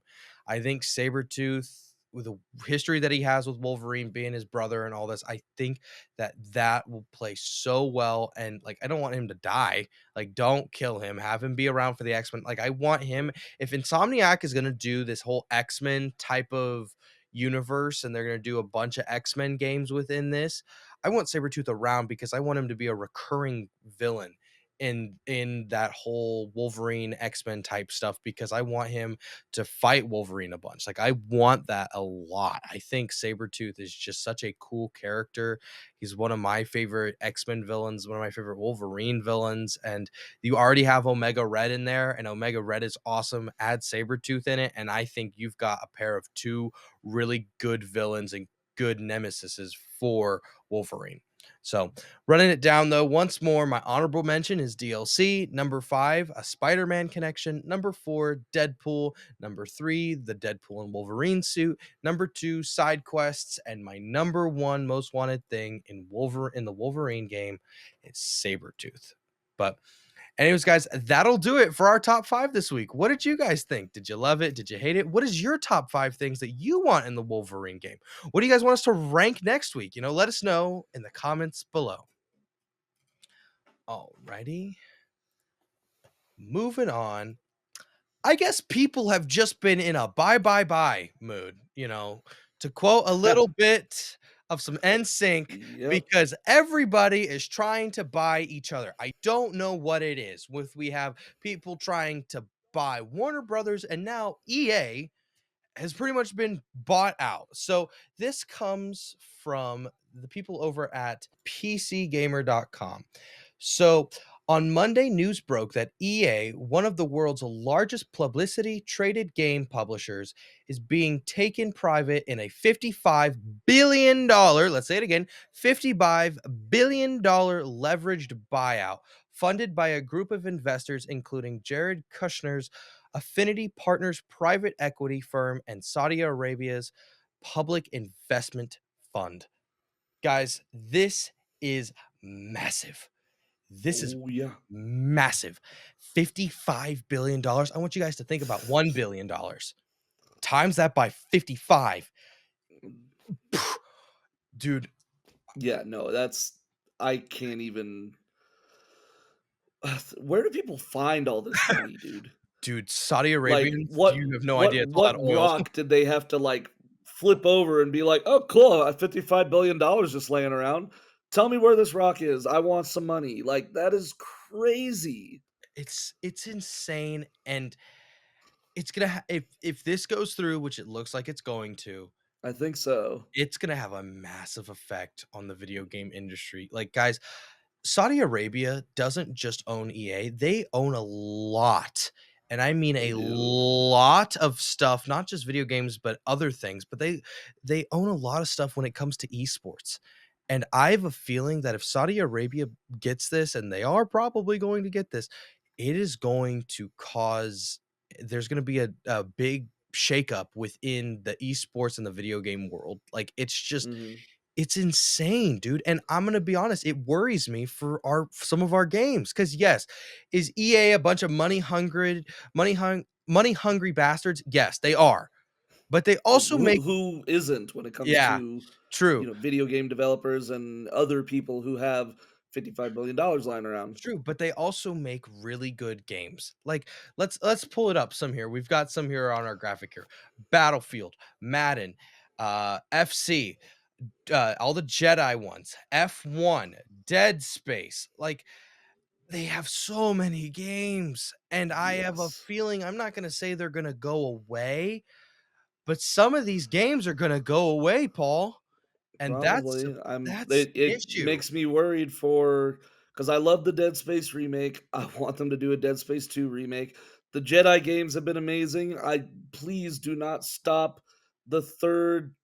I think Sabretooth, with the history that he has with Wolverine being his brother and all this, I think that that will play so well. And like, I don't want him to die. Like, don't kill him. Have him be around for the X Men. Like, I want him. If Insomniac is going to do this whole X Men type of universe and they're going to do a bunch of X Men games within this, I want Sabretooth around because I want him to be a recurring villain in that whole Wolverine X-Men type stuff because I want him to fight Wolverine a bunch. Like I want that a lot. I think Sabretooth is just such a cool character. He's one of my favorite X-Men villains, one of my favorite Wolverine villains, and you already have Omega Red in there, and Omega Red is awesome. Add Sabretooth in it, and I think you've got a pair of two really good villains and good nemesises for Wolverine. So, running it down though, once more, my honorable mention is DLC. Number 5, a Spider Man connection. Number 4, Deadpool. Number 3, the Deadpool and Wolverine suit. Number 2, side quests. And my number 1 most wanted thing in the Wolverine game is Sabretooth. But anyways, guys, that'll do it for our top 5 this week. What did you guys think? Did you love it? Did you hate it? What is your top 5 things that you want in the Wolverine game? What do you guys want us to rank next week? Let us know in the comments below. Alrighty, moving on. I guess people have just been in a bye bye bye mood, to quote a little bit of some NSYNC, Yep. because everybody is trying to buy each other. I don't know what it is. We have people trying to buy Warner Brothers, and now EA has pretty much been bought out. So this comes from the people over at PCGamer.com. So on Monday, news broke that EA, one of the world's largest publicity traded game publishers, is being taken private in a $55 billion, let's say it again, $55 billion leveraged buyout funded by a group of investors, including Jared Kushner's Affinity Partners private equity firm and Saudi Arabia's public investment fund. Guys, this is massive. This is Oh yeah. massive. $55 billion. I want you guys to think about $1 billion. Times that by 55. Dude, Yeah, no, that's I can't even where do people find all this money, dude? Saudi Like, Arabians, what you have no what idea. It's all what that oil. rock did they have to, like, flip over and be like, "Oh, cool, $55 billion just laying around. Tell me where this rock is. I want some money." Like, that is crazy. It's insane, and it's gonna if this goes through, which it looks like it's going to, I think so. it's gonna have a massive effect on the video game industry. Like, guys, Saudi Arabia doesn't just own EA, they own a lot. And I mean They a do. lot of stuff, not just video games, but other things. But they own a lot of stuff when it comes to esports. And I have a feeling that if Saudi Arabia gets this, and they are probably going to get this, it is going to cause there's going to be a big shakeup within the esports and the video game world. Like Mhm. it's insane, dude, and I'm gonna be honest, it worries me for our some of our games. Because yes, is EA a bunch of money hungry bastards? Yes, they are, but they also make Who isn't when it comes yeah, to, true, video game developers and other people who have $55 billion lying around? true, but they also make really good games. Like, let's pull it up some here. We've got some here on our graphic here. Battlefield, Madden, FC, all the Jedi ones, F1, Dead Space, like they have so many games, and I have a Yes. feeling I'm not gonna say they're gonna go away, but some of these games are gonna go away, Paul, and Probably. that's the It issue. makes me worried for because I love the Dead Space remake. I want them to do a Dead Space 2 remake. The Jedi games have been amazing. I please do not stop the third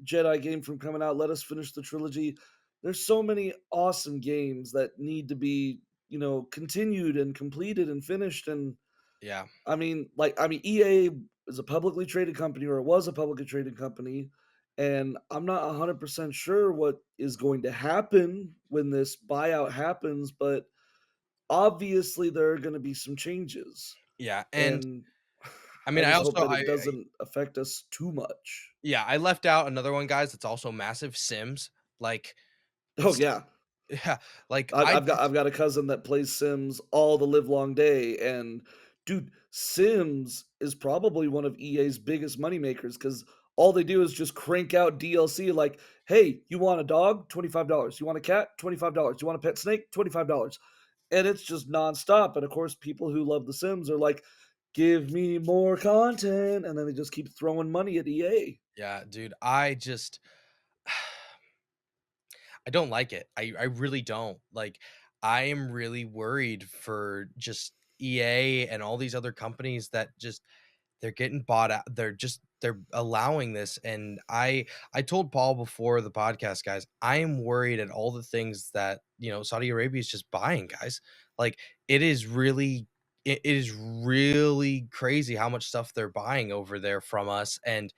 Jedi game from coming out. Let us finish the trilogy. There's so many awesome games that need to be, continued and completed and finished. And Yeah. EA is a publicly traded company, or it was a publicly traded company, and I'm not 100% sure what is going to happen when this buyout happens, but obviously there are gonna be some changes, Yeah, and and I I mean, I just hope also that it doesn't affect us too much. yeah, I left out another one, guys, that's also massive, Sims. Like, Oh, s yeah. yeah, like, I've I I've got just I've got a cousin that plays Sims all the livelong day, and dude, Sims is probably one of EA's biggest money makers because all they do is just crank out DLC like, "Hey, you want a dog? $25. You want a cat? $25. You want a pet snake? $25." And it's just nonstop. And of course, people who love The Sims are like, "Give me more content," and then they just keep throwing money at EA. yeah, dude, I just I don't like it. I really don't. Like, I am really worried for just EA and all these other companies that just they're getting bought out. They're allowing this, and I told Paul before the podcast, guys, I am worried at all the things that, Saudi Arabia is just buying, guys. Like, it is really crazy how much stuff they're buying over there from us, and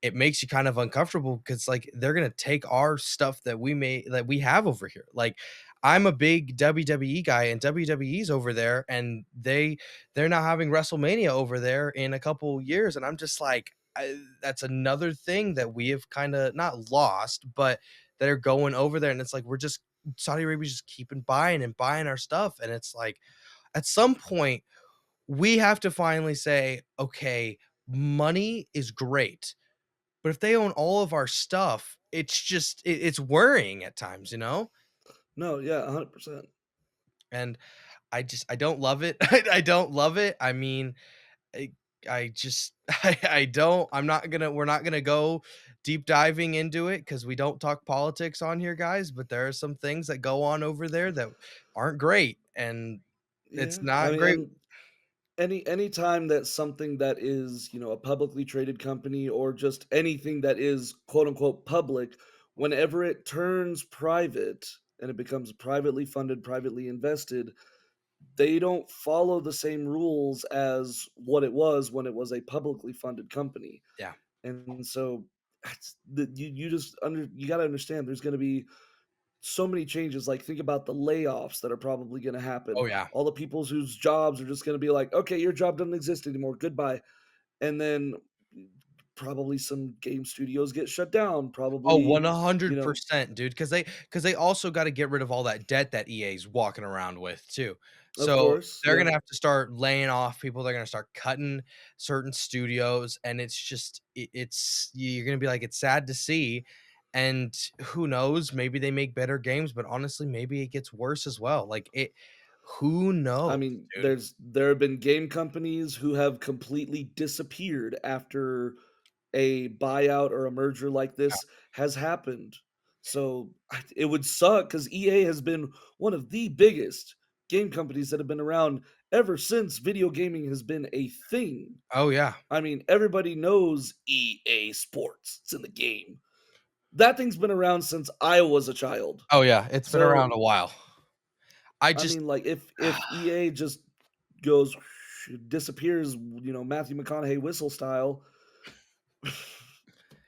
it makes you kind of uncomfortable because like they're gonna take our stuff that we have over here. Like I'm a big WWE guy and WWE's over there and they're now having WrestleMania over there in a couple years. And I'm just like, that's another thing that we have kind of not lost, but that are going over there. And it's like we're just Saudi Arabia's just keeping buying and buying our stuff. And it's like at some point we have to finally say, okay, money is great, but if they own all of our stuff, it's worrying at times, you know? No, yeah, 100%. And I don't love it. I don't love it. I mean, I I just I don't we're not gonna go deep diving into it because we don't talk politics on here, guys, but there are some things that go on over there that aren't great, and it's Yeah, I not mean, great. and any time that something that is, a publicly traded company or just anything that is quote unquote public, whenever it turns private and it becomes privately funded, privately invested, they don't follow the same rules as what it was when it was a publicly funded company. Yeah. And so you got to understand there's going to be so many changes. Like, think about the layoffs that are probably going to happen. Oh, yeah. All the people whose jobs are just going to be like, okay, your job doesn't exist anymore. Goodbye. And then probably some game studios get shut down. Oh, Probably, you know, 100%, dude, because they also gotta get rid of all that debt that EA's walking around with too. of So, course, they're yeah. gonna have to start laying off people, they're gonna start cutting certain studios, and it's just you're gonna be like, "It's sad to see," and who knows, maybe they make better games, but honestly, maybe it gets worse as well, who I knows, mean, dude? there have been game companies who have completely disappeared after a buyout or a merger like Yeah. this has happened. So it would suck because EA has been one of the biggest game companies that have been around ever since video gaming has been a thing. Oh, yeah. I mean, everybody knows EA Sports. It's in the game. That thing's been around since I was a child. Oh, yeah, it's been around So a while. I I just mean, like if EA just goes disappears, Matthew McConaughey whistle style,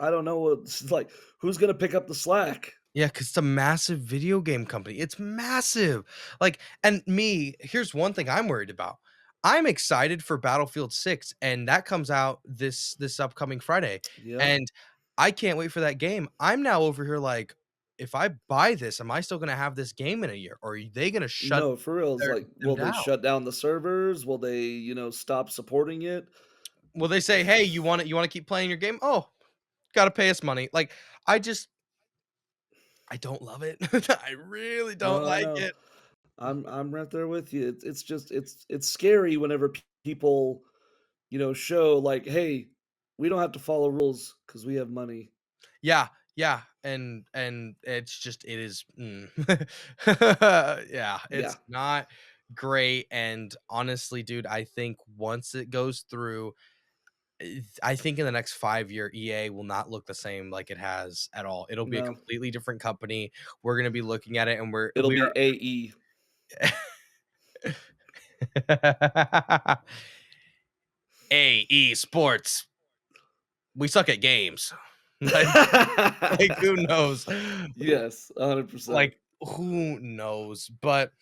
I don't know what's like who's gonna pick up the slack? Yeah, because it's a massive video game company. It's massive. Like, and me, here's one thing I'm worried about. I'm excited for Battlefield 6, and that comes out this upcoming Friday. Yeah. And I can't wait for that game. I'm now over here like, if I buy this, am I still gonna have this game in a year? Or are they gonna shut No, for real. It's like, them will they down? shut down the servers? Will they, stop supporting it? Will they say, hey, you wanna keep playing your game? Oh, gotta pay us money. Like, I don't love it. I really don't No, I like know. it. I'm right there with you. It's scary whenever people, show like, hey, we don't have to follow rules because we have money. Yeah, yeah, and it's just it is yeah, Yeah, it's not great, and honestly, dude, I think once it goes through, I think in the next 5-year, EA will not look the same like it has at all. It'll be a no, completely different company. We're gonna be looking at it, and it'll we be are AE. AE Sports. We suck at games. Like who knows? Yes, 100%. Like, who knows? But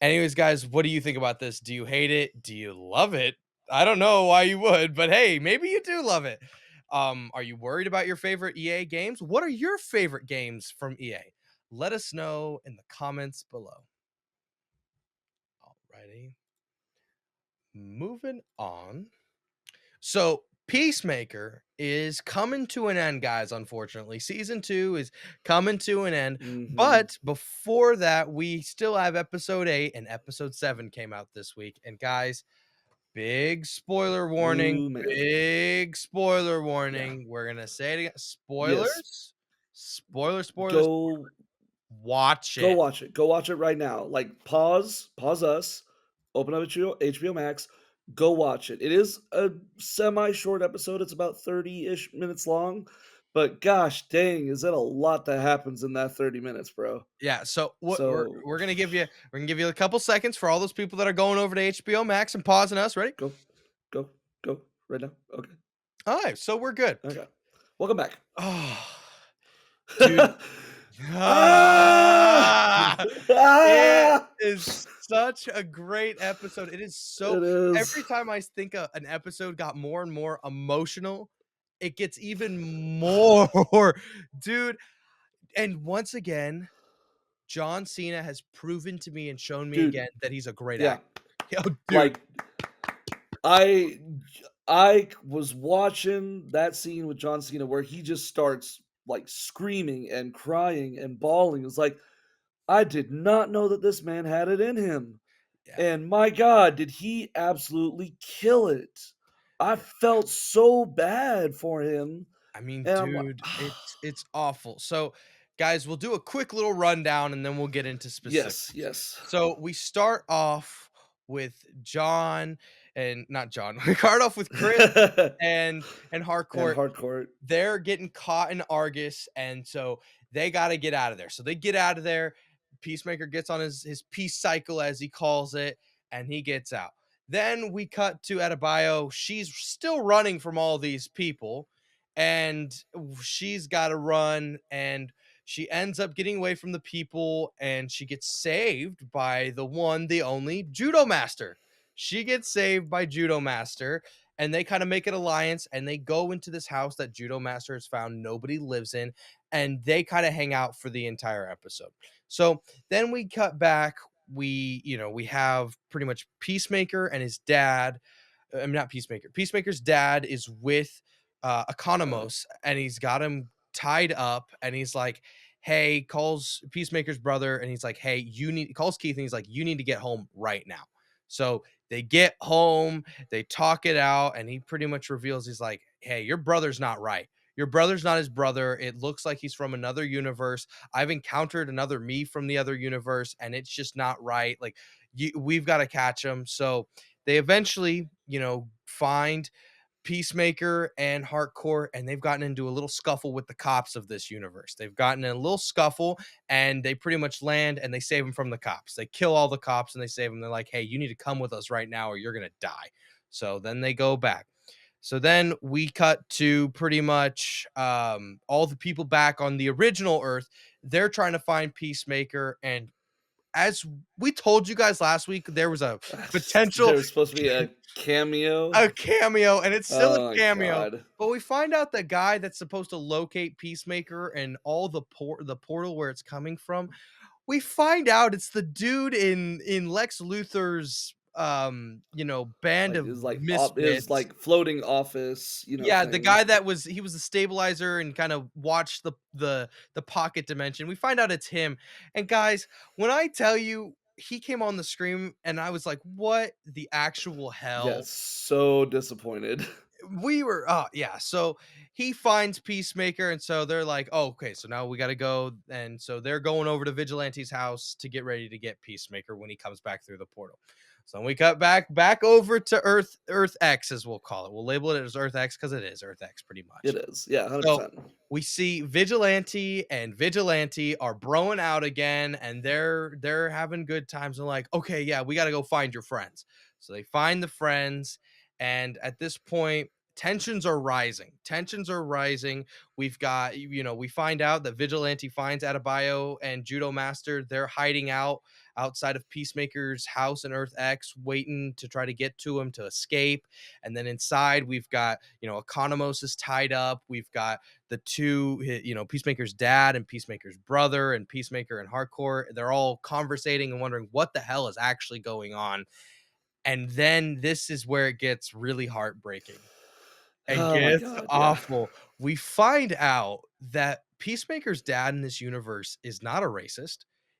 anyways, guys, what do you think about this? Do you hate it? Do you love it? I don't know why you would, but hey, maybe you do love it. Are you worried about your favorite EA games? What are your favorite games from EA? Let us know in the comments below. Alrighty. Moving on. So Peacemaker is coming to an end, guys. Unfortunately, season 2 is coming to an end. Mhm. But before that, we still have episode 8, and episode 7 came out this week. And guys, big spoiler warning. Ooh, man. Big spoiler Yeah. warning. We're gonna say it again. Yes. Spoilers. Spoilers. Go Watch go it. watch it. Go watch it right now. Like, pause us, open up HBO Max, go watch it. It is a semi-short episode, it's about 30-ish minutes long, but gosh dang, is that a lot that happens in that 30 minutes, bro. Yeah, so what So, we're gonna give you a couple seconds for all those people that are going over to HBO Max and pausing us. Ready? go, go, go right now. Okay, All right, so we're good. okay. Welcome back. Oh, dude. Ah! Ah, it Ah! is such a great episode. It is so It is. every time I think an episode got more and more emotional, it gets even more, dude. And once again, John Cena has proven to me and shown me Dude, again that he's a great yeah, actor. Oh, dude. like, I I was watching that scene with John Cena where he just starts, like, screaming and crying and bawling. It's like, I did not know that this man had it in him, Yeah. and my god, did he absolutely kill it. I felt so bad for him, I mean, and I'm like dude, it's awful. So, guys, we'll do a quick little rundown and then we'll get into yes, specifics. yes. So, we start off with John and not John. We start off with Chris and And Harcourt. Hardcore. They're getting caught in Argus, and so they got to get out of there. So they get out of there. Peacemaker gets on his peace cycle, as he calls it, and he gets out. Then we cut to Adebayo. She's still running from all these people, and she's got to run, and she ends up getting away from the people, and she gets saved by the one, the only Judo Master. She gets saved by Judo Master, and they kind of make an alliance, and they go into this house that Judo Master has found nobody lives in, and they kind of hang out for the entire episode. So then we cut back. We have pretty much Peacemaker and his dad. I mean, not Peacemaker. Peacemaker's dad is with Uh, Economos, and he's got him tied up, and he's like, "Hey," calls Peacemaker's brother, and he's like, "Hey, you need." Calls Keith, and he's like, "You need to get home right now." So they get home, they talk it out, and he pretty much reveals he's like, "Hey, your brother's not right. Your brother's not his brother. It looks like he's from another universe. I've encountered another me from the other universe, and it's just not right. Like, we've got to catch him." So they eventually, find Peacemaker and Harcourt, and they've gotten into a little scuffle with the cops of this universe. They've gotten in a little scuffle, and they pretty much land and they save him from the cops. They kill all the cops and they save him. They're like, "Hey, you need to come with us right now, or you're gonna die." So then they go back. So then we cut to pretty much all the people back on the original Earth. They're trying to find Peacemaker, and as we told you guys last week, there was a potential there was supposed to be a cameo. a cameo, and it's still a Oh my cameo, god. but we find out the guy that's supposed to locate Peacemaker and all the portal where it's coming from, we find out it's the dude in Lex Luthor's, band Like, of it was misfits. like floating office, Yeah, the thing. guy that he was the stabilizer and kind of watched the pocket dimension. We find out it's him, and guys, when I tell you he came on the screen and I was like, "What the actual Yeah, hell?" so disappointed. we were yeah, so he finds Peacemaker, and so they're like, "Oh, okay, so now we gotta go," and so they're going over to Vigilante's house to get ready to get Peacemaker when he comes back through the portal. So we cut back over to Earth X, as we'll call it. We'll label it as Earth X because it is Earth X pretty It much. is. Yeah, So 100%. we see Vigilante and Vigilante are broing out again, and they're having good times. And like, okay, yeah, we got to go find your friends. So they find the friends, and at this point, tensions are rising. Tensions are rising. We've got, we find out that Vigilante finds Adebayo and Judo Master. They're hiding out outside of Peacemaker's house in Earth X, waiting to try to get to him to escape. And then inside, we've got, Economos is tied up. We've got the two, Peacemaker's dad and Peacemaker's brother, and Peacemaker and Hardcore. They're all conversating and wondering what the hell is actually going on. And then this is where it gets really heartbreaking and Oh my gets god, yeah. awful. We find out that Peacemaker's dad in this universe is not a racist.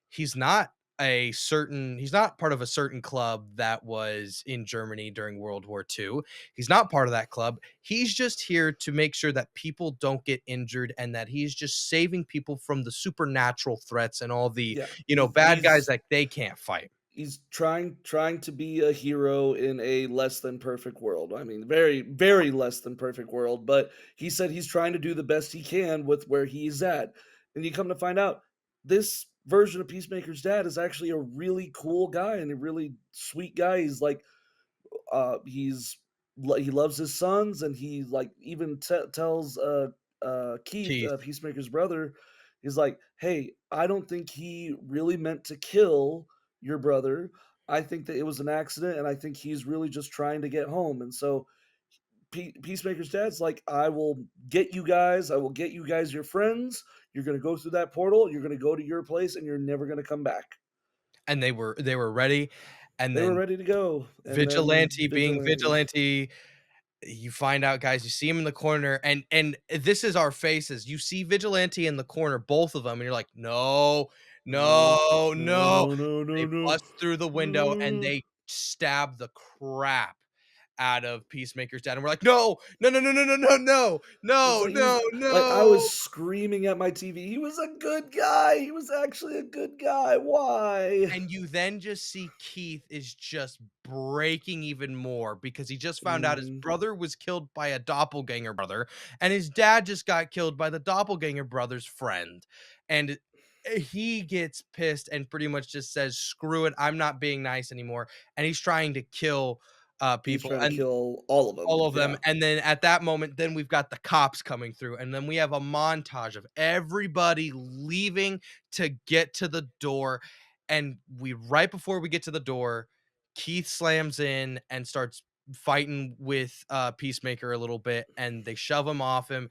He's not he's not part of a certain club that was in Germany during World War II. He's not part of that club. He's just here to make sure that people don't get injured and that he's just saving people from the supernatural threats and all the, Yeah. bad guys that they can't fight. He's trying to be a hero in a less than perfect world. I mean, very, very less than perfect world, but he said he's trying to do the best he can with where he's at. And you come to find out this version of Peacemaker's dad is actually a really cool guy and a really sweet guy. He's like he loves his sons, and he like even tells Keith, Keith. Peacemaker's brother, he's like, "Hey, I don't think he really meant to kill your brother. I think that it was an accident, and I think he's really just trying to get home." And so Peacemaker's dad's like, "I will get you guys. I will get you guys your friends. You're gonna go through that portal. You're gonna go to your place, and you're never gonna come back." And they were ready. And They were then ready to go, and then Vigilante being Vigilante. Vigilante, you find out, guys, you see him in the corner, and this is our faces. You see Vigilante in the corner, both of them, and you're like, "No, No, no, no." no, no, no, They no. bust through the window and they stab the crap out of Peacemaker's dad, and we're like, "No, no, no, no, no, no, no, no, It's no, like no, I was no." screaming at my TV. He was a good guy. He was actually a good guy. Why? And you then just see Keith is just breaking even more because he just found out his Mhm. brother was killed by a doppelganger brother, and his dad just got killed by the doppelganger brother's friend. And he gets pissed and pretty much just says, "Screw it, I'm not being nice anymore." And he's trying to kill He's people. trying to And kill all of all them. of them, Yeah. and then at that moment, then we've got the cops coming through, and then we have a montage of everybody leaving to get to the door, and we right before we get to the door, Keith slams in and starts fighting with, Peacemaker a little bit, and they shove him off him,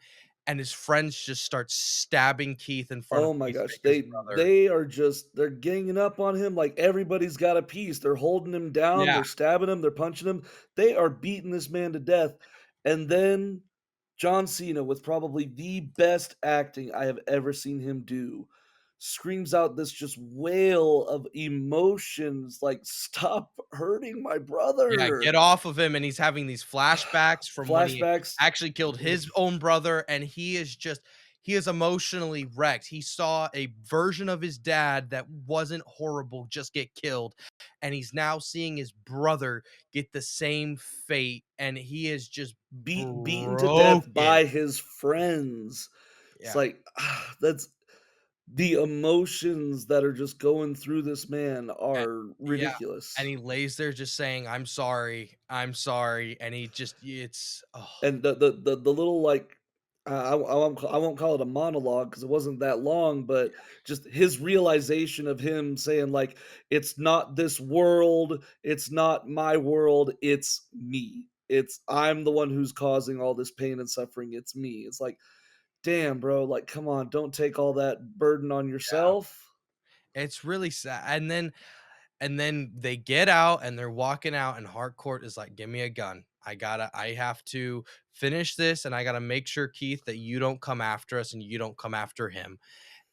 and his friends just start stabbing Keith in front of Oh my gosh, Peacemaker's brother. they're ganging up on him like everybody's got a piece. They're holding him down, Yeah. they're stabbing him, they're punching him. They are beating this man to death. And then John Cena, with probably the best acting I have ever seen him do, screams out this just wail of emotions like, "Stop hurting my Yeah, brother." get off of him, and he's having these flashbacks from when he Flashbacks. actually killed his own brother, and he is emotionally wrecked. He saw a version of his dad that wasn't horrible just get killed, and he's now seeing his brother get the same fate, and he is just Beaten to death broken. by his friends. It's Yeah, like, that's the emotions that are just going through this man a are yeah, and ridiculous. he lays there just saying, I'm sorry," and he just it's oh, And the little, like, I won't call it a monologue because it wasn't that long, but just his realization of him saying, like, "It's not this world, it's not my world, it's me. I'm the one who's causing all this pain and suffering, it's me." It's like, "Damn, bro, like, come on, don't take all that burden on yeah, yourself." it's really sad, and then they get out and they're walking out, and Harcourt is like, "Give me a gun. I have to finish this, and I gotta make sure, Keith, that you don't come after us and you don't come after him."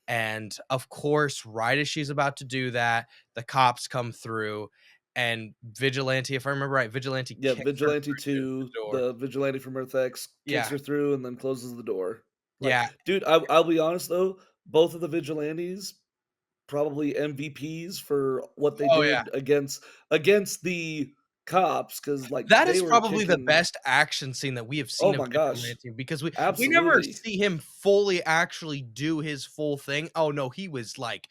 And of course, right as she's about to do that, the cops come through, and Vigilante, if I remember right, Vigilante Yeah, kicks her Vigilante through the 2, door. the Vigilante from Earth X kicks Yeah, her through and then closes the door. Like, yeah. dude, I'll be honest though, both of the Vigilantes probably MVPs for what they Oh, yeah. did against the cops because like That they is were probably the kicking. best action scene that we have Oh seen of my gosh, Vigilante because we never absolutely. see him fully actually do his full thing. Oh, no, he was like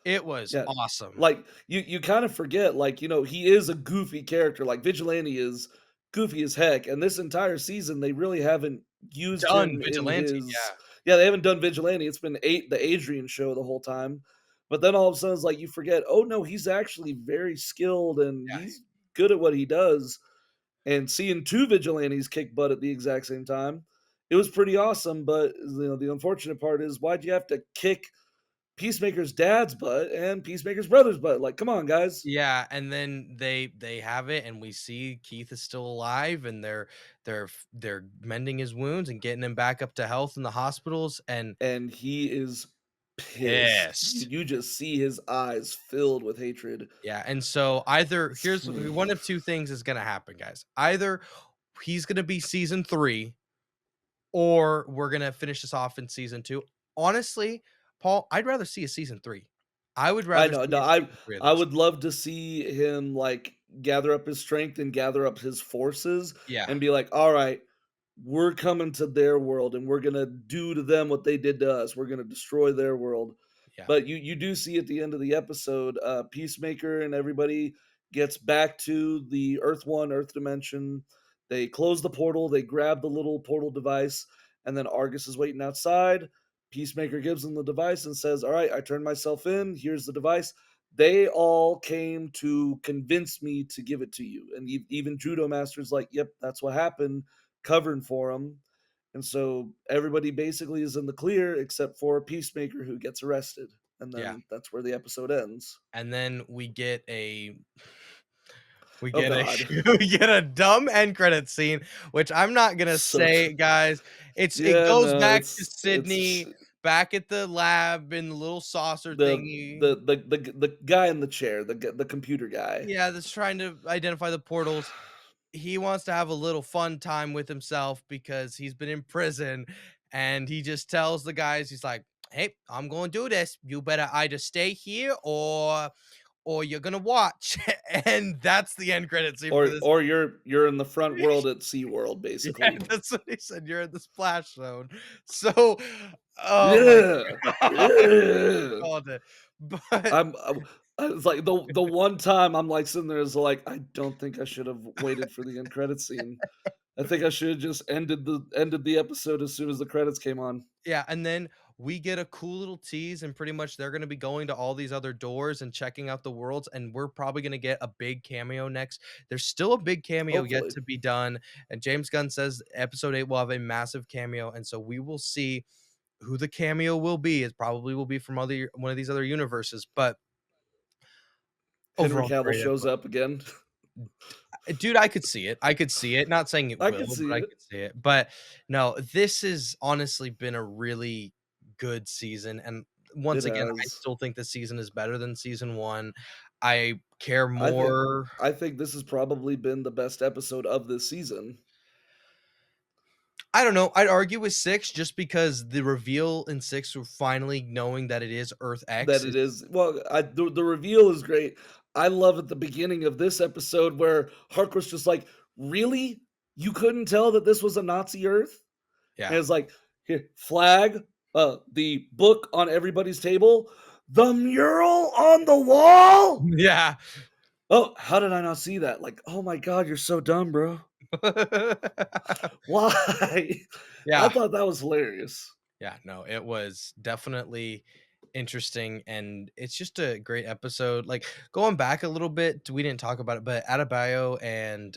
it was Yeah. awesome. Like, you kind of forget, like, he is a goofy character, like, Vigilante is goofy as heck, and this entire season, they really haven't used Done him in Vigilante, his. yeah, Yeah, they haven't done Vigilante, it's been the Adrian show the whole time, but then all of a sudden, it's like, you forget, "Oh, no, he's actually very skilled, and yeah, he's good at what he does," and seeing 2 Vigilantes kick butt at the exact same time, it was pretty awesome, but, the unfortunate part is why'd you have to kick Peacemaker's dad's butt and Peacemaker's brother's butt. Like, come on, guys. yeah, and then they have it, and we see Keith is still alive, and they're mending his wounds and getting him back up to health in the hospitals, and And he is pissed. You, pissed. you just see his eyes filled with hatred. Yeah, and so either here's one of 2 things is gonna happen, guys. Either he's gonna be season 3, or we're gonna finish this off in season 2. Honestly, Paul, I'd rather see a season 3. I would I rather know. see No, a I season 3 of I this. would love to see him like gather up his strength and gather up his forces Yeah, and be like, all right, we're coming to their world and we're gonna do to them what they did to us. We're gonna destroy their world. yeah, But you do see at the end of the episode, Peacemaker and everybody gets back to the Earth One, Earth Dimension. They close the portal, they grab the little portal device, and then Argus is waiting outside. Peacemaker gives them the device and says, "All right, I turned myself in. Here's the device." They all came to convince me to give it to you. And even Judo Master's like, "Yep, that's what happened," covering for him. And so everybody basically is in the clear except for Peacemaker who gets arrested. And yeah, then that's where the episode ends. and then we Oh get a god. we get a dumb end credit scene, which I'm not gonna So tr- say, guys. It yeah, goes no, back to it's Sydney, back at the lab in the little saucer the thingy. the guy in the chair, the computer guy. Yeah, that's trying to identify the portals. He wants to have a little fun time with himself because he's been in prison, and he just tells the guys, he's like, "Hey, I'm gonna do this. You better either stay here or you're gonna watch." And that's the end credit scene for this. Or you're in the front world at SeaWorld, Yeah, basically. that's what he said. You're in the splash zone. So, oh my Yeah. god, Yeah. called it. But I was like the one time I'm like sitting there is like, I don't think I should have waited for the end credit scene. I think I should have just ended the episode as soon as the credits came on. yeah, and then we get a cool little tease, and pretty much they're gonna be going to all these other doors and checking out the worlds, and we're probably gonna get a big cameo next. There's still a big cameo yet Hopefully. to be done, and James Gunn says episode 8 will have a massive cameo, and so we will see who the cameo will be. It probably will be from other one of these other universes, but Henry overall Cavill great shows episode. up again. Dude, I could see it. I could see it. Not saying it I can will, see but I it. could see it. But no, this has honestly been a really good season. And It once again, I has. still think this season is better than season one. I care I think more. I think this has probably been the best episode of this season. I don't know. I'd argue with six just because the reveal in six of finally knowing that it is Earth That X it is is. Well, the reveal is great. I love at the beginning of this episode where Harker's just like, "Really? You couldn't tell that this was a Nazi Earth?" And yeah. it's like, "Here, flag, the book on everybody's table, the mural on the wall." Yeah. Oh, how did I not see that? Like, oh my god, you're so dumb, bro. Why? I Yeah. thought that was hilarious. Yeah, no, it was definitely interesting, and it's just a great episode. Like, going back a little bit, we didn't talk about it, but Adebayo and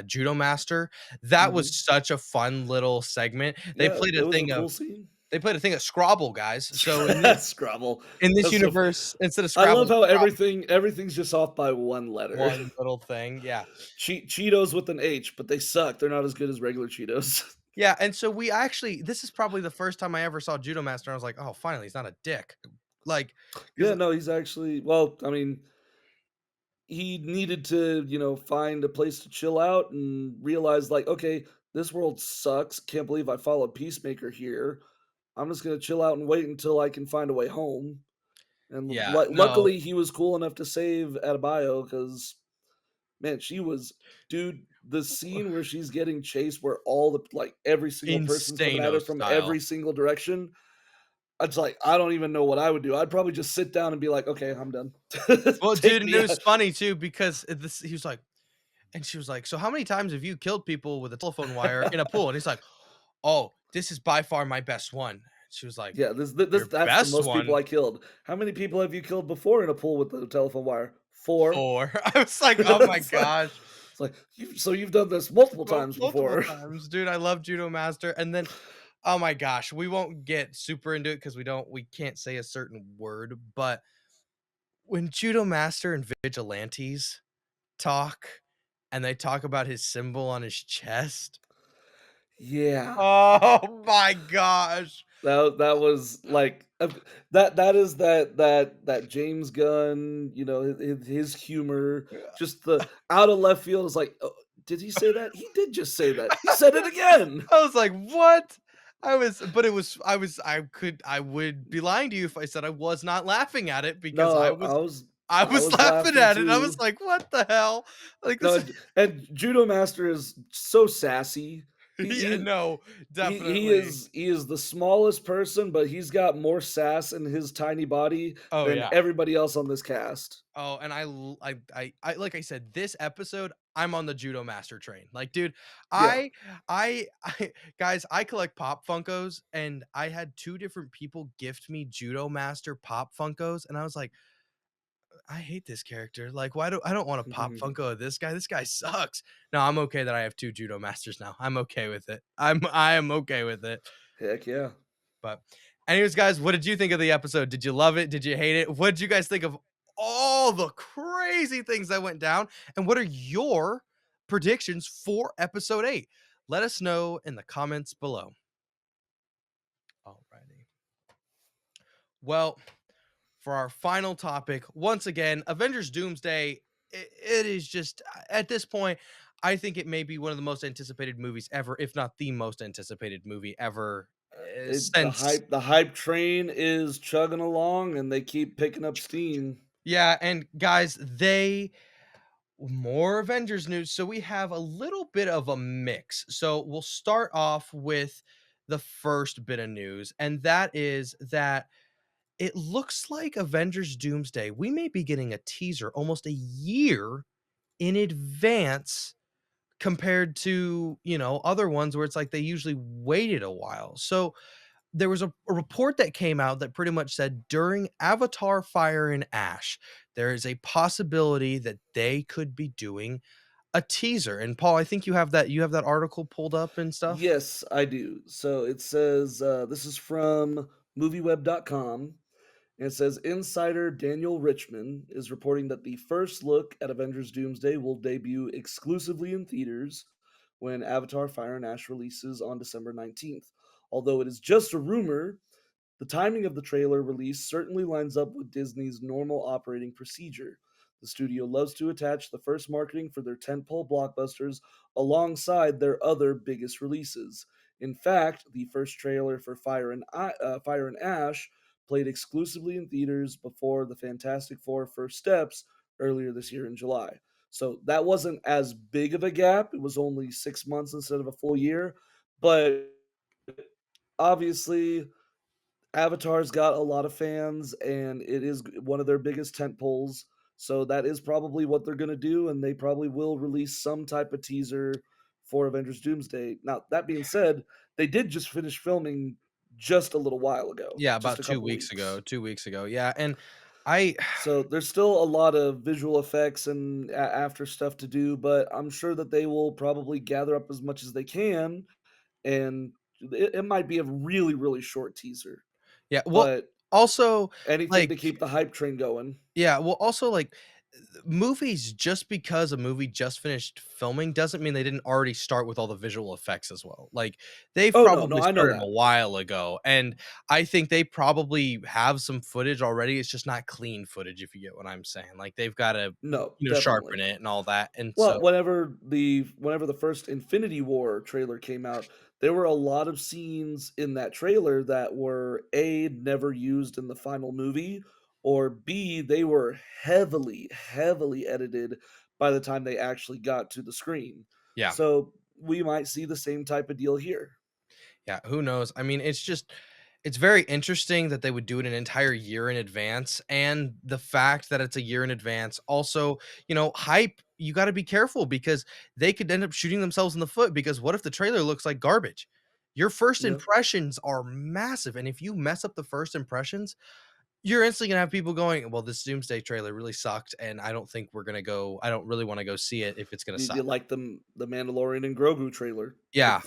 Judo Master, that was Mhm. such a fun little segment. Yeah, it was a cool scene. They played a thing of Scrabble, guys. So in this Scrabble. in this That's so universe, instead of I Scrabble, love it's how Scrabble. everything's just off by one letter. One little thing, yeah. Cheetos with an H, but they suck. They're not as good as regular Cheetos. Yeah, and so we actually this is probably the first time I ever saw Judo Master, and I was like, "Oh, finally, he's not a dick." Like, Yeah, because no, he's actually well, I mean, he needed to, find a place to chill out and realize, like, okay, this world sucks. Can't believe I followed Peacemaker here. I'm just gonna chill out and wait until I can find a way home. And Yeah, no, luckily, he was cool enough to save Adebayo because man, she was dude. The scene where she's getting chased, where all the like every single person's coming at Insano her from style. every single direction. It's like I don't even know what I would do. I'd probably just sit down and be like, okay, I'm done. Well, dude, Take and it me was out. funny too because this he was like and she was like, "So how many times have you killed people with a telephone wire in a pool?" And he's like, "Oh, this is by far my best one." She was like, Yeah, this "Your that's the best most people one?" I killed. How many people have you killed before in a pool with the telephone wire? 4. 4. I was like, "Oh my it's like gosh." it's like you've done this multiple times Multiple before. times, dude. I love Judo Master, and then, oh my gosh, we won't get super into it because we can't say a certain word. But when Judo Master and Vigilantes talk, and they talk about his symbol on his chest, Yeah. oh my gosh, That was like that is that James Gunn, his humor, just the out of left field is like, "Oh, did he say that? He did just say that. He said it again." I was like, "What?" But I would be lying to you if I said I was not laughing at it because No, I was I I was was laughing laughing at it. I was too. like, "What the hell?" Like No, this. and Judo Master is so sassy. He Yeah, he no, he definitely. he is the smallest person, but he's got more sass in his tiny body Oh, than yeah. everybody else on this cast. Oh, and I like I said, this episode, I'm on the Judo Master train. Like, dude, Yeah. I guys, I collect Pop Funkos, and I had 2 different people gift me Judo Master Pop Funkos, and I was like, "I hate this character. Like, why do I don't want a Pop Funko of this guy. This guy sucks." No, I'm okay that I have 2 Judo Masters now. I'm okay with it. I am okay with it. Heck yeah. But anyways, guys, what did you think of the episode? Did you love it? Did you hate it? What did you guys think of all the crazy things that went down? And what are your predictions for episode 8? Let us know in the comments below. Alrighty. Well, for our final topic, once again, Avengers Doomsday, it is just at this point, I think it may be one of the most anticipated movies ever, if not the most anticipated movie ever The since. hype train is chugging along, and they keep picking up steam. Yeah, and guys, they more Avengers news. So we have a little bit of a mix. So we'll start off with the first bit of news, and that is that it looks like Avengers Doomsday, we may be getting a teaser almost a year in advance compared to, other ones where it's like they usually waited a while. So there was a report that came out that pretty much said during Avatar Fire and Ash, there is a possibility that they could be doing a teaser. And Paul, I think you have that article pulled up and stuff. Yes, I do. So it says this is from movieweb.com. And it says insider Daniel Richman is reporting that the first look at Avengers Doomsday will debut exclusively in theaters when Avatar Fire and Ash releases on December 19th. Although it is just a rumor, the timing of the trailer release certainly lines up with Disney's normal operating procedure. The studio loves to attach the first marketing for their tentpole blockbusters alongside their other biggest releases. In fact, the first trailer for Fire and Ash played exclusively in theaters before the Fantastic Four First Steps earlier this year in July. So that wasn't as big of a gap. It was only 6 months instead of a full year. But obviously, Avatar's got a lot of fans, and it is one of their biggest tent poles. So that is probably what they're going to do, and they probably will release some type of teaser for Avengers Doomsday. Now, that being said, they did just finish filming just a little while ago, Yeah, just about a 2 couple weeks ago, weeks. 2 weeks ago. Yeah, and I So there's still a lot of visual effects and after stuff to do, but I'm sure that they will probably gather up as much as they can, and it might be a really, really short teaser, yeah, well, but also, anything like to keep the hype train going. yeah, well, also, like, Movies, just because a movie just finished filming doesn't mean they didn't already start with all the visual effects as well. Like, they've Oh, no, no, probably I know started a that. while ago, and I think they probably have some footage already. It's just not clean footage, if you get what I'm saying. Like, they've gotta, No, sharpen definitely. it and all that, and so Well, whenever the first Infinity War trailer came out, there were a lot of scenes in that trailer that were A, never used in the final movie, or B, they were heavily, heavily edited by the time they actually got to the screen. yeah. So we might see the same type of deal here. Yeah, who knows? I mean, it's very interesting that they would do it an entire year in advance, and the fact that it's a year in advance also, hype, you got to be careful because they could end up shooting themselves in the foot because what if the trailer looks like garbage? Your first Yeah. impressions are massive, and if you mess up the first impressions, you're instantly gonna have people going, "Well, this Doomsday trailer really sucked, and I don't really want to go see it if it's gonna You suck." like the Mandalorian and Grogu trailer. Yeah.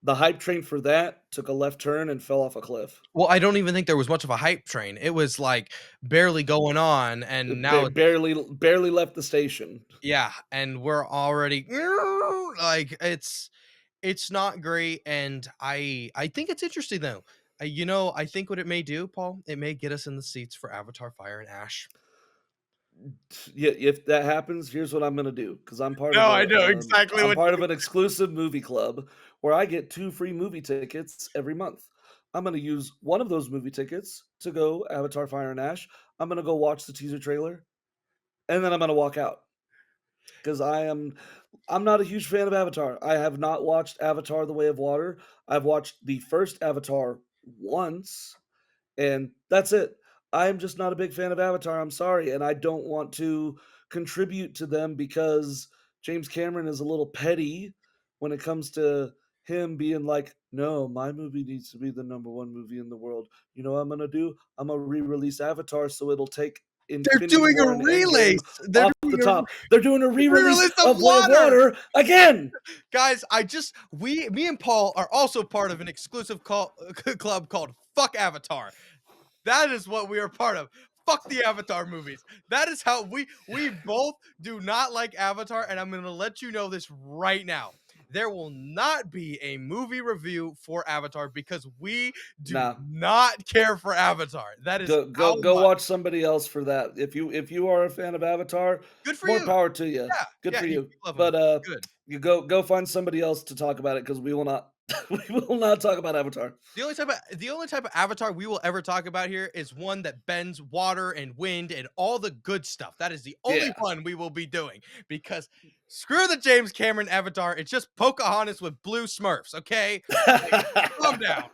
The hype train for that took a left turn and fell off a cliff. Well, I don't even think there was much of a hype train. It was, like, barely going on, and It now barely left the station. yeah, and we're already like, it's not great, and I think it's interesting, though. I think what it may do, Paul, it may get us in the seats for Avatar: Fire and Ash. Yeah, if that happens, here's what I'm gonna do, because 'cause No, I know exactly I'm what part you're of an exclusive movie club where I get 2 free movie tickets every month. I'm gonna use one of those movie tickets to go Avatar: Fire and Ash. I'm gonna go watch the teaser trailer, and then I'm gonna walk out because I'm not a huge fan of Avatar. I have not watched Avatar: The Way of Water. I've watched the first Avatar once, and that's it. I'm just not a big fan of Avatar, I'm sorry, and I don't want to contribute to them because James Cameron is a little petty when it comes to him being like, "No, my movie needs to be the number 1 movie in the world. You know what I'm gonna do? I'm gonna re-release Avatar so it'll take They're Infinity doing a War and Endgame relace. They're off the doing a top." They're doing a re-release re-release of of Way of Water. Water again! Guys, me and Paul are also part of an exclusive club called Fuck Avatar. That is what we are part of. Fuck the Avatar movies. That is how we both do not like Avatar, and I'm gonna let you know this right now. There will not be a movie review for Avatar because we do Nah. not care for Avatar. That is how Go much. watch somebody else for that. If you are a fan of Avatar, Good for more you. power to you. Yeah, Good yeah, for you you. keep loving them. But Good. you go find somebody else to talk about it because we will not we will not talk about Avatar. The only type of avatar we will ever talk about here is one that bends water and wind and all the good stuff. That is the only Yeah. one we will be doing because screw the James Cameron avatar. It's just Pocahontas with blue Smurfs, okay? Like, calm down.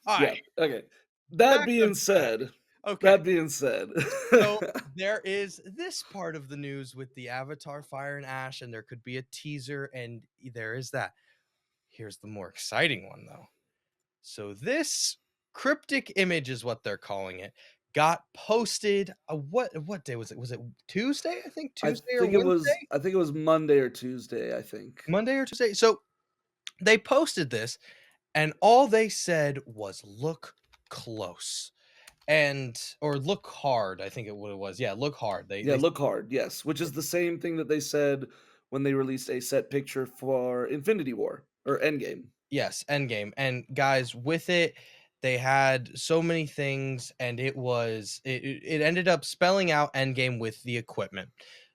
All Yeah. right, Okay. That back on being track. said, Okay, that being said, so there is this part of the news with the Avatar Fire and Ash, and there could be a teaser, and there is that. Here's the more exciting one, though. So this cryptic image is what they're calling it. Got posted. What day was it? Was it Tuesday? I think Tuesday or Wednesday, I think it was Monday or Tuesday, I think. Monday or Tuesday. So they posted this, and all they said was "look close" and or "look hard." I think what it was. Yeah, look hard. Yeah, They look hard. Yes, which is the same thing that they said when they released a set picture for Infinity War or Endgame. Yes, Endgame, and guys, with it, they had so many things, and it ended up spelling out Endgame with the equipment.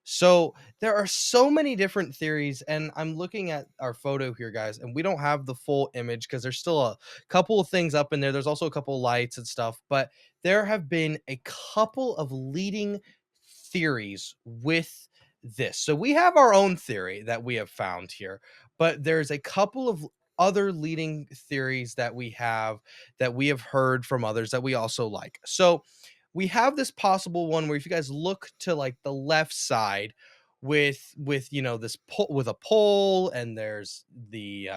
So, there are so many different theories, and I'm looking at our photo here, guys, and we don't have the full image because there's still a couple of things up in there. There's also a couple of lights and stuff, but there have been a couple of leading theories with this. So, we have our own theory that we have found here, but there's a couple of other leading theories that we have heard from others that we also like. So we have this possible one where if you guys look to like the left side with this pole with a pole and there's the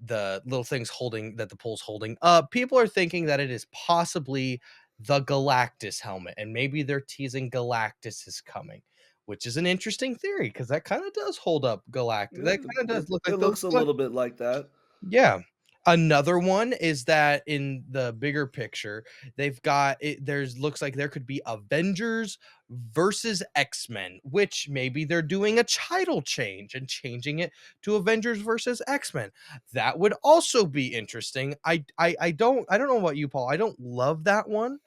little things holding that the pole's holding up, people are thinking that it is possibly the Galactus helmet and maybe they're teasing Galactus is coming, which is an interesting theory because that kind of does hold up Galactus. Yeah, That kind of does look it like those looks a little bit like that. yeah. Another one is that in the bigger picture, they've got it there's looks like there could be Avengers versus X-Men, which maybe they're doing a title change and changing it to Avengers versus X-Men. That would also be interesting. I don't know about you, Paul. I don't love that one.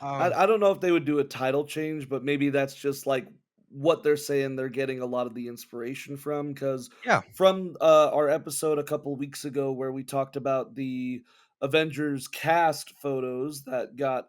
I don't know if they would do a title change, but maybe that's just, like, what they're saying they're getting a lot of the inspiration from. Because Yeah, from, our episode a couple weeks ago where we talked about the Avengers cast photos that got,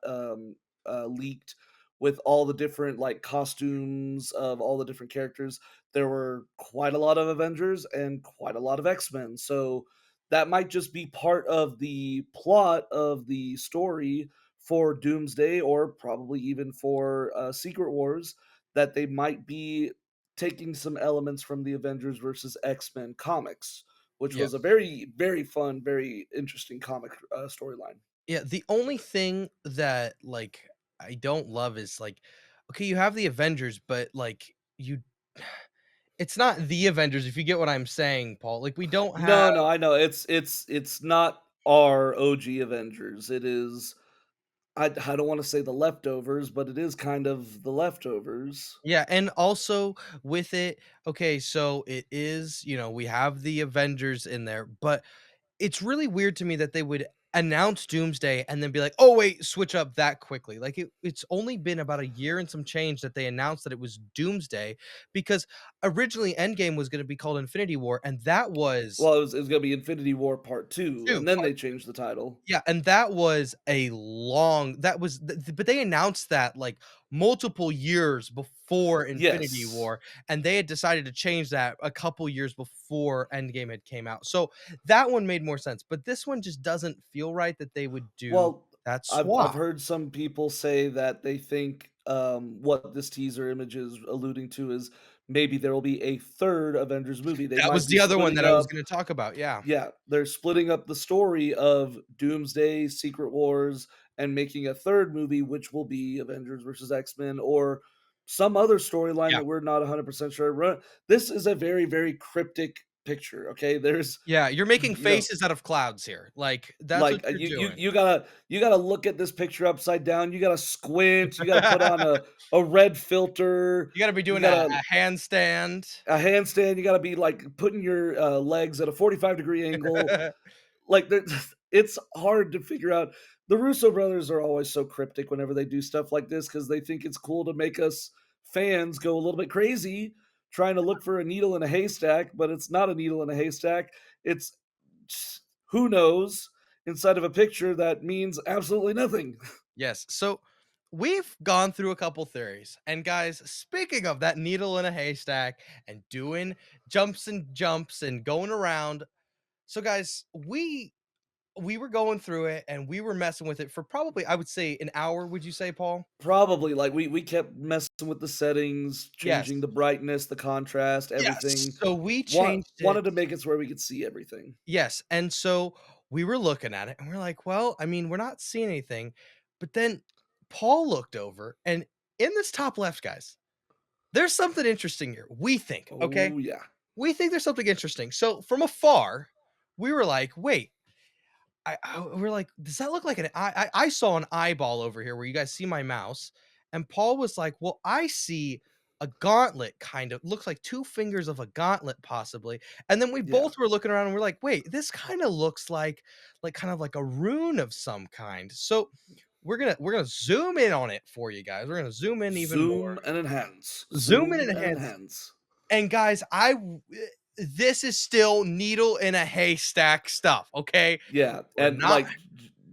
leaked with all the different, like, costumes of all the different characters, there were quite a lot of Avengers and quite a lot of X-Men, so that might just be part of the plot of the story for Doomsday or probably even for Secret Wars that they might be taking some elements from the Avengers versus X-Men comics, which was a yes. very, very fun, very interesting comic storyline. Yeah, the only thing that, like, I don't love is, like, okay, you have the Avengers, but, like, you it's not the Avengers, if you get what I'm saying, Paul. Like, we don't have. No, no, I know it's not our OG Avengers. It is I don't want to say the leftovers, but it is kind of the leftovers. Yeah, and also with it, okay, so it is, we have the Avengers in there, but it's really weird to me that they would announce Doomsday and then be like, "Oh, wait, switch up that quickly." Like, it's only been about a year and some change that they announced that it was Doomsday, because originally Endgame was gonna be called Infinity War, and that was Well, it was gonna be Infinity War Part 2, 2. and then they changed the title. Yeah, and that was a long that was but they announced that, like, multiple years before Infinity Yes. War, and they had decided to change that a couple years before Endgame had came out. So, that one made more sense, but this one just doesn't feel right that they would do Well, that I've swap. heard some people say that they think, what this teaser image is alluding to is maybe there will be a 3rd Avengers movie. They That was might be the other one splitting that I was up. gonna talk about, yeah. Yeah, they're splitting up the story of Doomsday, Secret Wars, and making a 3rd movie, which will be Avengers versus X-Men or some other storyline Yeah. that we're not 100% sure. This is a very, very cryptic picture, okay? There's Yeah, you're making you know, faces out of clouds here, like, that's what like, you're doing. you gotta look at this picture upside down, you gotta squint, you gotta put on a red filter, You gotta be you doing a gotta handstand. a handstand, you gotta be, like, putting your, legs at a 45-degree angle. Like, there it's hard to figure out. The Russo brothers are always so cryptic whenever they do stuff like this because they think it's cool to make us fans go a little bit crazy trying to look for a needle in a haystack, but it's not a needle in a haystack. It's who knows inside of a picture that means absolutely nothing. Yes. So we've gone through a couple theories. And guys, speaking of that needle in a haystack and doing jumps and jumps and going around. So guys, we were going through it and we were messing with it for probably I would say an hour, would you say, Paul? Probably, like, we kept messing with the settings, Yes. changing the brightness, the contrast, Yes. everything. So we changed it. Wanted to make it so where we could see everything. Yes. And so we were looking at it and we're like, well, I mean, we're not seeing anything. But then Paul looked over and in this top left, guys, there's something interesting here. We think, okay? Oh, yeah. We think there's something interesting. So from afar, we were like, "Wait." We're like, "Does that look like an eye?" I saw an eyeball over here where you guys see my mouse, and Paul was like, "Well, I see a gauntlet, kind of looks like two fingers of a gauntlet, possibly." And then we Yeah. both were looking around and we're like, "Wait, this kind of looks like kind of like a rune of some kind." So we're gonna zoom in on it for you guys. We're gonna zoom in even more. Zoom and enhance. Zoom in Zoom and and enhance. enhance. And guys, this is still needle in a haystack stuff, okay? Yeah, We're and, not. like,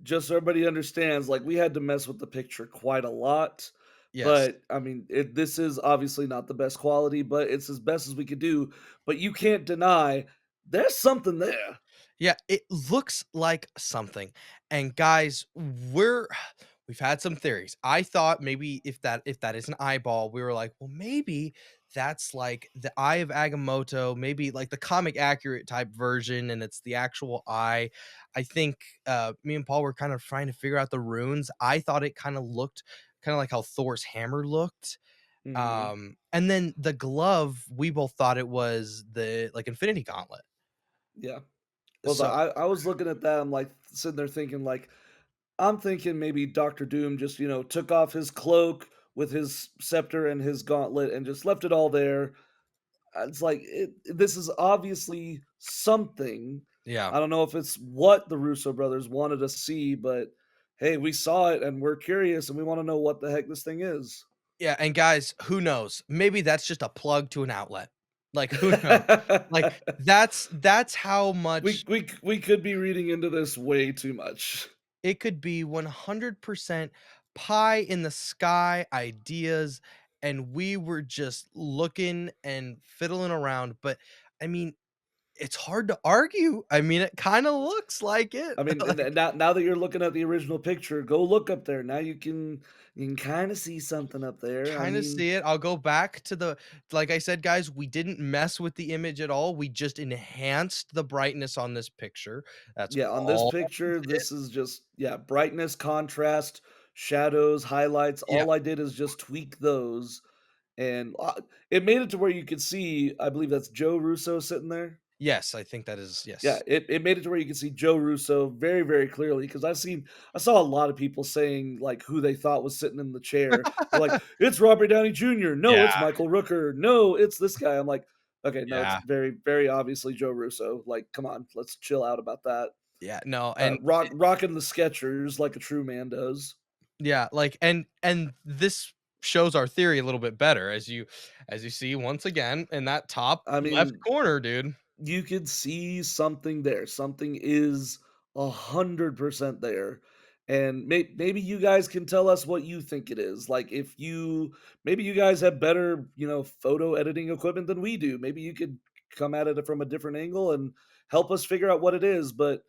just so everybody understands, like, we had to mess with the picture quite a lot, Yes. but, I mean, this is obviously not the best quality, but it's as best as we could do, but you can't deny there's something there. Yeah, it looks like something. And guys, we've had some theories. I thought maybe if that is an eyeball, we were like, well, maybe that's like the eye of Agamotto, maybe like the comic accurate type version, and it's the actual eye. I think me and Paul were kind of trying to figure out the runes. I thought it kind of looked kind of like how Thor's hammer looked. Mhm. And then the glove, we both thought it was the like Infinity Gauntlet. Yeah. Well, So I was looking at that, I'm, like, sitting there thinking, like, I'm thinking maybe Doctor Doom just, took off his cloak with his scepter and his gauntlet and just left it all there. It's like, this is obviously something. yeah. I don't know if it's what the Russo brothers wanted us to see, but hey, we saw it and we're curious and we wanna know what the heck this thing is. Yeah, and guys, who knows? Maybe that's just a plug to an outlet. Like, who knows? Like, that's how much We could be reading into this way too much. it could be 100% pie in the sky ideas, and we were just looking and fiddling around, but, I mean, it's hard to argue. I mean, it kinda looks like it. I mean, and Like, now that you're looking at the original picture, go look up there. Now you can kinda see something up there. I kinda mean, see it. I'll go back to the like I said, guys, we didn't mess with the image at all. We just enhanced the brightness on this picture. That's yeah, on this all we picture, did. this is just yeah, brightness, contrast, shadows, highlights. Yeah. All I did is just tweak those, and it made it to where you could see. I believe that's Joe Russo sitting there. Yes, I think that is Yeah, yes. it made it to where you could see Joe Russo very, very clearly because I saw a lot of people saying like who they thought was sitting in the chair. They're like, "It's Robert Downey Jr. No, it's Yeah, Michael Rooker. No, it's this guy." I'm like, "Okay, no, it's yeah, very, very obviously Joe Russo. Like, come on, let's chill out about that." yeah, no, and Rocking the Skechers like a true man does. yeah, like, and this shows our theory a little bit better as you see once again in that top I left mean, corner, dude. you could see something there. Something is 100% there. And maybe you guys can tell us what you think it is. Like if you maybe you guys have better, photo editing equipment than we do. Maybe you could come at it from a different angle and help us figure out what it is. But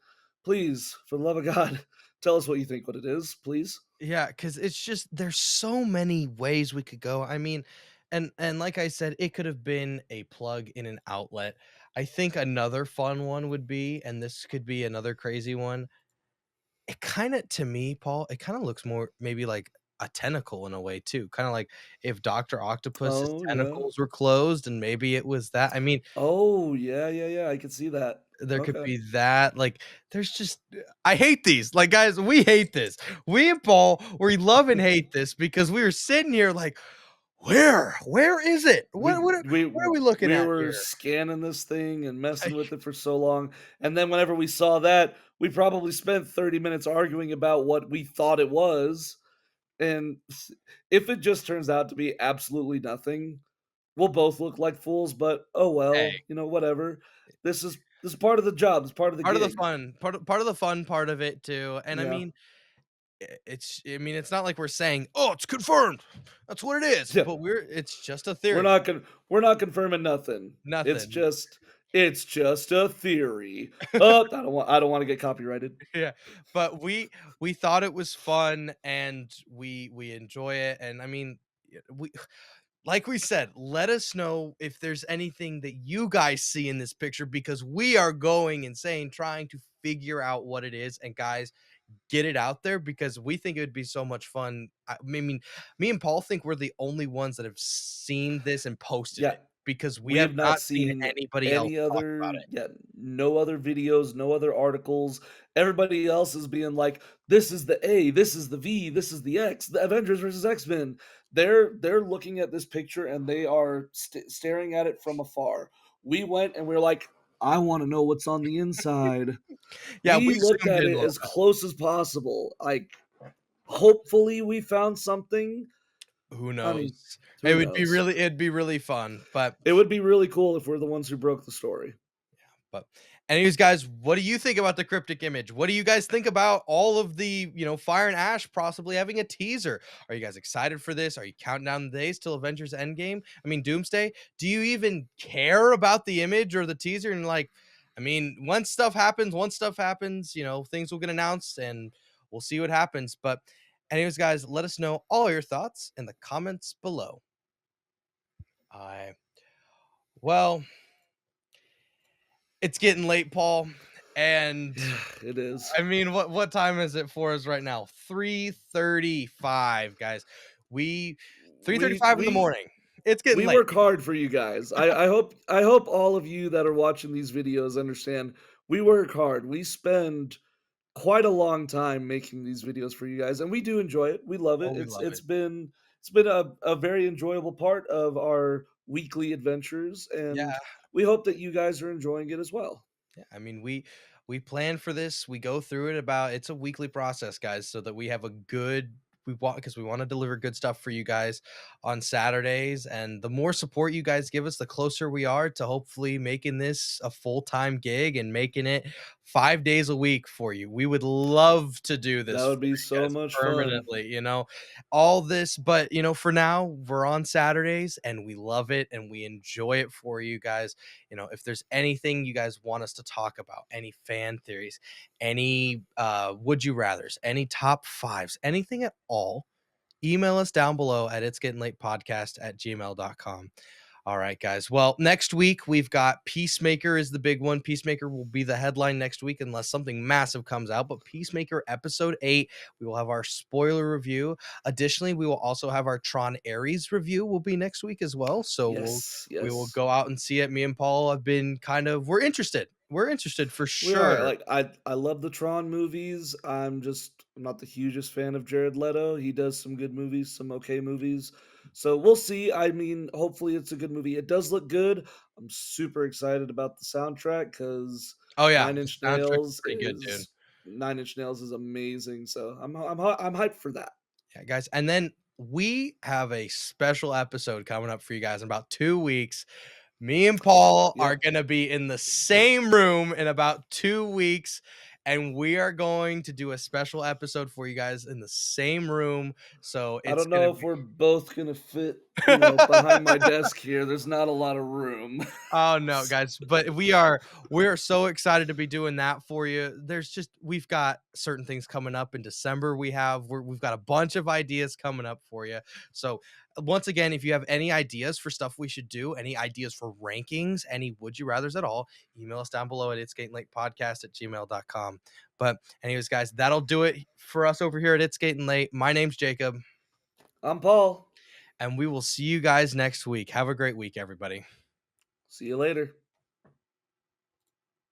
please, for the love of God, tell us what you think what it is, please. Yeah, because it's just there's so many ways we could go. I mean, and like I said, it could have been a plug in an outlet. I think another fun one would be, and this could be another crazy one. It kinda to me, Paul, it kinda looks more maybe like a tentacle in a way too, kinda like if Doctor Octopus's Oh yeah. tentacles were closed and maybe it was that. I mean, Oh yeah, yeah, yeah. I can see that. there could Okay. be that, like, there's just I hate these, like, guys, we hate this. We and Paul, we love and hate this because we were sitting here like, "Where is it? We What are we looking we at were here?" scanning this thing and messing with Like, it for so long, and then whenever we saw that, we probably spent 30 minutes arguing about what we thought it was, and if it just turns out to be absolutely nothing, we'll both look like fools, but, oh hey, well, whatever. This is part of the job, it's part of the part of the gig. fun part of the fun part of it too, and I Yeah. mean I mean, it's not like we're saying, "Oh, it's confirmed. That's what it is." Yeah. But it's just a We're theory. not con we're not confirming nothing. It's Nothing. just it's just a theory. Oh, I don't wanna get copyrighted. Yeah. But we thought it was fun and we enjoy it. And I mean, we like we said, let us know if there's anything that you guys see in this picture because we are going insane trying to figure out what it is. And guys, get it out there because we think it would be so much fun. I mean, me and Paul think we're the only ones that have seen this and posted Yeah, it because we we have have not not seen seen anybody else any talk about other it. yeah, no other videos, no other articles. Everybody else is being like, "This is the A, this is the V, this is the X, the Avengers versus X-Men." They're looking at this picture and they are staring at it from afar. We went and we're like, "I wanna know what's on the inside." Yeah, we We looked zoomed at in a it little as bit. close as possible. Like, hopefully we found something. Who I mean, knows? who knows? It'd be really fun, but It would be really cool if we're the ones who broke the story. But anyways, guys, what do you think about the cryptic image? What do you guys think about all of the, Fire and Ash possibly having a teaser? Are you guys excited for this? Are you counting down the days till Avengers Endgame? I mean, Doomsday? Do you even care about the image or the teaser? And like, I mean, once stuff happens, things will get announced and we'll see what happens. But anyways, guys, let us know all your thoughts in the comments below. I well, it's getting late, Paul, and Yeah, it is. I mean, what time is it for us right now? 3:35, guys. We We 3:35 in the we morning. It's getting we late. work hard for you guys. I hope all of you that are watching these videos understand We work hard. We spend quite a long time making these videos for you guys, and we do enjoy it. We love it. Oh, we love it. It's been a very enjoyable part of our weekly adventures, Yeah. and we hope that you guys are enjoying it as well. Yeah, I mean, we plan for this. We go through it about it's a weekly process, guys, so that we have a good we want because we want to deliver good stuff for you guys on Saturdays. And the more support you guys give us, the closer we are to hopefully making this a full-time gig and making it 5 days a week for you. We would love to do this That would for be you so guys much fun. permanently, all this, but for now, we're on Saturdays and we love it and we enjoy it for you guys. If there's anything you guys want us to talk about, any fan theories, any would you rathers, any top fives, anything at all, email us down below at it's getting late podcast at gmail.com. All right, guys. Well, next week we've got Peacemaker is the big one. Peacemaker will be the headline next week unless something massive comes out. But Peacemaker episode 8, we will have our spoiler review. Additionally, we will also have our Tron Ares review will be next week as well. So Yes, we will yes. go out and see it. Me and Paul have been we're interested. We're interested for We are, sure. like, I love the Tron movies. I'm not the hugest fan of Jared Leto. He does some good movies, some okay movies. So we'll see. I mean, hopefully it's a good movie. It does look good. I'm super excited about the soundtrack because Oh yeah, Nine the Inch soundtrack's Nails pretty good, dude. is Nine Inch Nails is amazing. So I'm hyped for that. Yeah, guys. And then we have a special episode coming up for you guys in about 2 weeks. Me and Paul are Yep. gonna be in the same room in about 2 weeks, and we are going to do a special episode for you guys in the same room, so I it's don't gonna know if we're both gonna fit, behind my desk here. There's not a lot of room. Oh, no, guys, but we're so excited to be doing that for you. We've got certain things coming up in December. We've got a bunch of ideas coming up for you. So, once again, if you have any ideas for stuff we should do, any ideas for rankings, any would you rathers at all, email us down below at it's getting late podcast at gmail.com. But anyways, guys, that'll do it for us over here at It's Getting Late. My name's Jacob, I'm Paul. and we will see you guys next week. Have a great week, everybody. See you later.